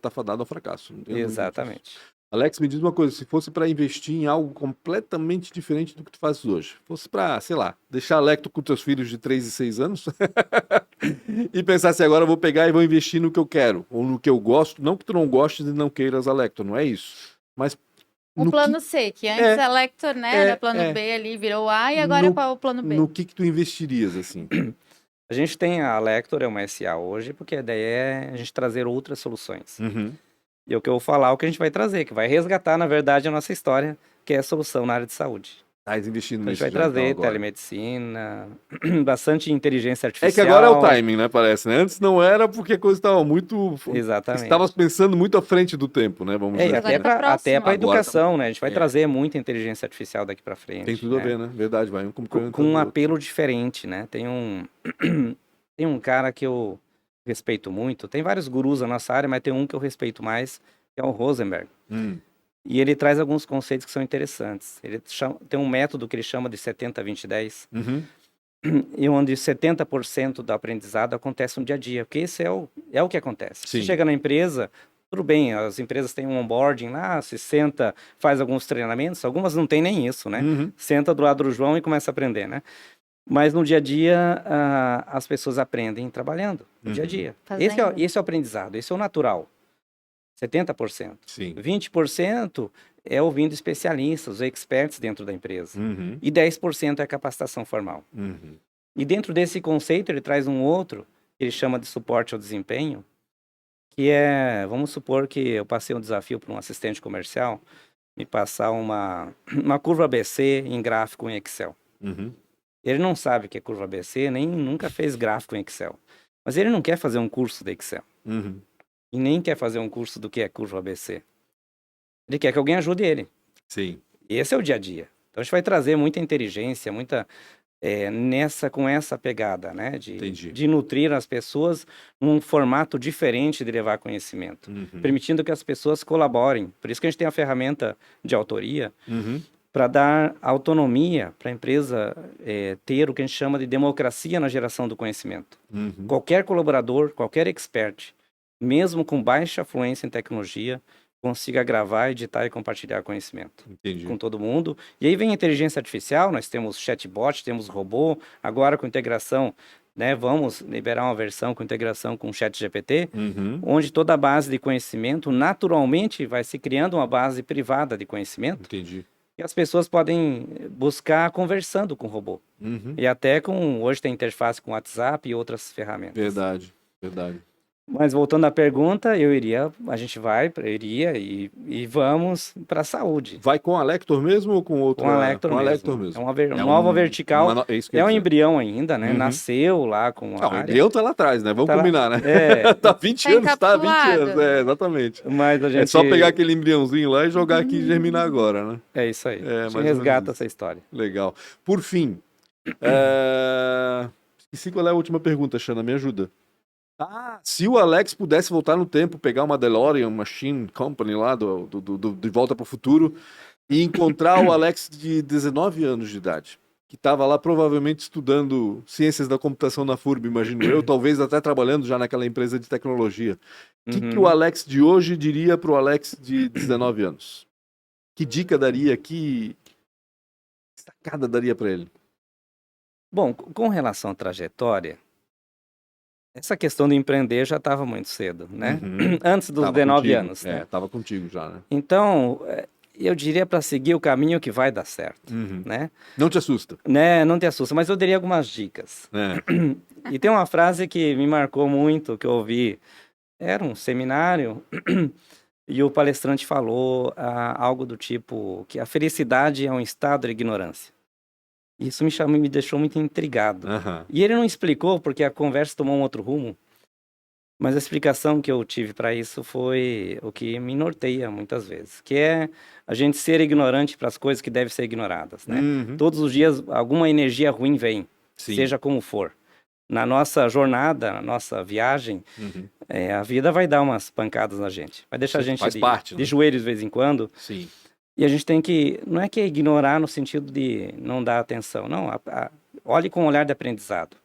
tá fadado ao fracasso. Não tenha dúvida disso. Exatamente. Alex, me diz uma coisa, se fosse para investir em algo completamente diferente do que tu fazes hoje, fosse para, sei lá, deixar a Lecto com teus filhos de 3 e 6 anos e pensar assim, agora eu vou pegar e vou investir no que eu quero, ou no que eu gosto, não que tu não gostes e não queiras a Lecto, não é isso, mas O no plano C, que antes É, é Lector, né? Era plano B ali, virou A e agora é para o plano B. no que tu investirias, assim? A gente tem a Lector, é uma SA hoje, porque a ideia é a gente trazer outras soluções. Uhum. E o que eu vou falar é o que a gente vai trazer, que vai resgatar, na verdade, a nossa história, que é a solução na área de saúde. Tá investindo Então, a gente nisso vai já, então, trazer agora. telemedicina, bastante inteligência É artificial. que agora é o timing, né, parece, né? Antes não era porque a coisa estava muito... Exatamente. Estavas pensando muito à frente do tempo, né, vamos E dizer agora até assim, né? tá para próximo. a Agora tá- educação, né? A gente vai É. trazer muita inteligência artificial daqui para frente. Tem tudo a né? ver, né? Verdade, vai um Com complementando um o outro. apelo diferente, né? Tem um cara que eu respeito muito, tem vários gurus na nossa área, mas tem um que eu respeito mais, que é o Rosenberg. E ele traz alguns conceitos que são interessantes. Ele tem um método que ele chama de 70-20-10, Uhum. e onde 70% do aprendizado acontece no dia a dia, porque esse é o que acontece. Sim. Você chega na empresa, tudo bem, as empresas têm um onboarding lá, se senta, faz alguns treinamentos, algumas não tem nem isso, né? Uhum. Senta do lado do João e começa a aprender, né? Mas no dia a dia, as pessoas aprendem trabalhando, no dia a Uhum. dia. Fazendo. Esse é o aprendizado, esse é o natural. 70%. Sim. 20% é ouvindo especialistas, os experts dentro da empresa. Uhum. E 10% é capacitação formal. Uhum. E dentro desse conceito, ele traz um outro, que ele chama de suporte ao desempenho, que é, vamos supor que eu passei um desafio para um assistente comercial, me passar uma curva ABC em gráfico em Excel. Uhum. Ele não sabe o que é curva ABC, nem nunca fez gráfico em Excel. Mas ele não quer fazer um curso de Excel. Uhum. E nem quer fazer um curso do que é curva ABC. Ele quer que alguém ajude ele. Sim. Esse é o dia a dia. Então a gente vai trazer muita inteligência, com essa pegada, né? Entendi. De nutrir as pessoas num formato diferente de levar conhecimento. Uhum. Permitindo que as pessoas colaborem. Por isso que a gente tem a ferramenta de autoria, Uhum. para dar autonomia para a empresa ter o que a gente chama de democracia na geração do conhecimento. Uhum. Qualquer colaborador, qualquer expert, mesmo com baixa fluência em tecnologia, consiga gravar, editar e compartilhar conhecimento Entendi. com todo mundo. E aí vem a inteligência artificial, nós temos chatbot, temos robô, agora com integração, né, vamos liberar uma versão com integração com o ChatGPT, Uhum. onde toda a base de conhecimento, naturalmente, vai se criando uma base privada de conhecimento, Entendi. e as pessoas podem buscar conversando com o robô. Uhum. E até hoje tem interface com WhatsApp e outras ferramentas. Verdade. Verdade. Mas voltando à pergunta, a gente iria e vamos para a saúde. Vai com a Lector mesmo ou com outra? Com a Lector com a mesmo. Lector mesmo. É uma nova vertical. É isso que eu É um ia dizer. embrião ainda, né? Uhum. Nasceu lá com a Não, o área. embrião tá lá atrás, né? Vamos Tá lá- combinar, né? É. Tá 20 Tá anos, tá 20 anos. encapsulado. É, exatamente. Mas a gente... É só pegar aquele embriãozinho lá e jogar aqui e germinar agora, né? É isso aí. É, A mais gente ou menos resgata isso. essa história. Legal. Por fim, esqueci qual é a última pergunta, Xana, me ajuda. Se o Alex pudesse voltar no tempo, pegar uma DeLorean Machine Company lá de Volta para o Futuro e encontrar o Alex de 19 anos de idade, que estava lá provavelmente estudando ciências da computação na FURB, imagino eu, talvez até trabalhando já naquela empresa de tecnologia. O que o Alex de hoje diria para o Alex de 19 anos? Que dica daria? Que sacada daria para ele? Bom, com relação à trajetória, Essa questão de empreender já estava muito cedo, né? Uhum. Antes dos Tava 19 contigo. anos. Né? Tava contigo já, né? Então, eu diria para seguir o caminho que vai dar certo, Uhum. né? Não te assusta. Né? Não te assusta, mas eu daria algumas dicas. É. E tem uma frase que me marcou muito, que eu ouvi. Era um seminário e o palestrante falou algo do tipo que a felicidade é um estado de ignorância. Isso me deixou muito intrigado. Uhum. E ele não explicou porque a conversa tomou um outro rumo, mas a explicação que eu tive para isso foi o que me norteia muitas vezes, que é a gente ser ignorante para as coisas que devem ser ignoradas, né? Uhum. Todos os dias alguma energia ruim vem, Sim. seja como for. Na nossa jornada, na nossa viagem, Uhum. a vida vai dar umas pancadas na gente. Vai deixar a gente Faz parte, de né? joelhos de vez em quando. Sim. E a gente tem que... Não é que é ignorar no sentido de não dar atenção. Não, olhe com um olhar de aprendizado.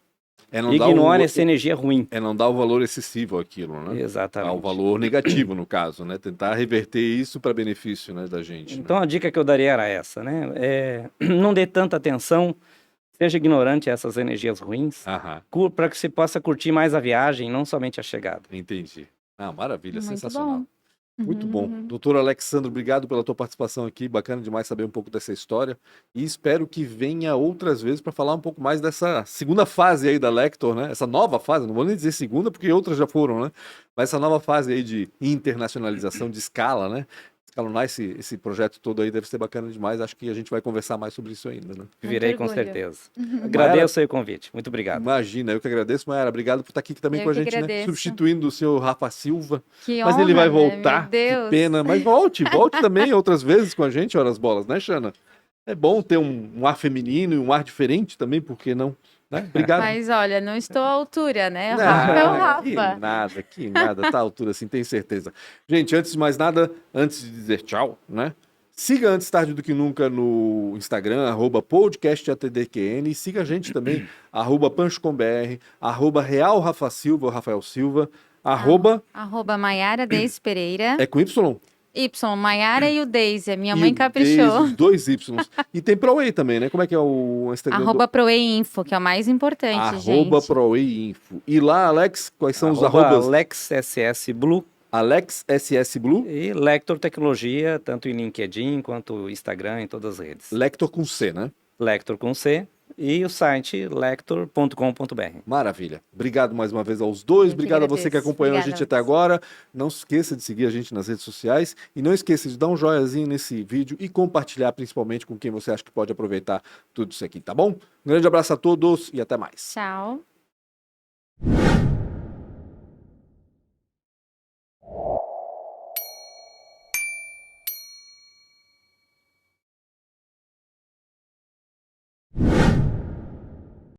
Ignore essa energia ruim. É não dar o valor excessivo àquilo, né? Exatamente. O valor negativo, no caso, né? Tentar reverter isso para benefício, né, da gente. Então, né? a dica que eu daria era essa, né? Não dê tanta atenção, seja ignorante a essas energias ruins, para que você possa curtir mais a viagem, não somente a chegada. Entendi. Ah, maravilha, Muito sensacional. bom. Muito bom. Doutor Alexandre, obrigado pela tua participação aqui. Bacana demais saber um pouco dessa história. E espero que venha outras vezes para falar um pouco mais dessa segunda fase aí da Lector, né? Essa nova fase, não vou nem dizer segunda, porque outras já foram, né? Mas essa nova fase aí de internacionalização de escala, né? Escalonar esse projeto todo aí deve ser bacana demais. Acho que a gente vai conversar mais sobre isso ainda, né? Virei com certeza. Agradeço o convite. Muito obrigado. Imagina, eu que agradeço, Mayara. Obrigado por estar aqui também com a gente, né? Substituindo o senhor Rafa Silva. Que mas honra, ele vai né? voltar. Meu Deus. Que pena. Mas volte também outras vezes com a gente, horas bolas, né, Xana? É bom ter um ar feminino e um ar diferente também, por que não? Né? Obrigado. Mas olha, não estou à altura, né? O Rafa é o Rafa. Que nada, tá à altura assim, tenho certeza. Gente, antes de mais nada, antes de dizer tchau, né? Siga Antes Tarde do Que Nunca no Instagram, @podcastatdqn, e siga a gente também, @panchocombr, @Real Rafa Silva, Rafael Silva, @ Maiara Deise Pereira. É com Y? Y, Maiara e o Deise, minha mãe caprichou. Os dois Y. E tem ProWay também, né? Como é que é o Instagram? @ProWay Info, que é o mais importante, gente. @ProWay Info. E lá, Alex, quais são os arrobas? Alex SS Blue. Alex SS Blue. E Lector Tecnologia, tanto em LinkedIn quanto Instagram, em todas as redes. Lector com C, né? Lector com C. E o site lector.com.br. Maravilha. Obrigado mais uma vez aos dois. Obrigado a você que acompanhou a gente até agora. Não se esqueça de seguir a gente nas redes sociais. E não esqueça de dar um joinhazinho nesse vídeo e compartilhar principalmente com quem você acha que pode aproveitar tudo isso aqui, tá bom? Um grande abraço a todos e até mais. Tchau.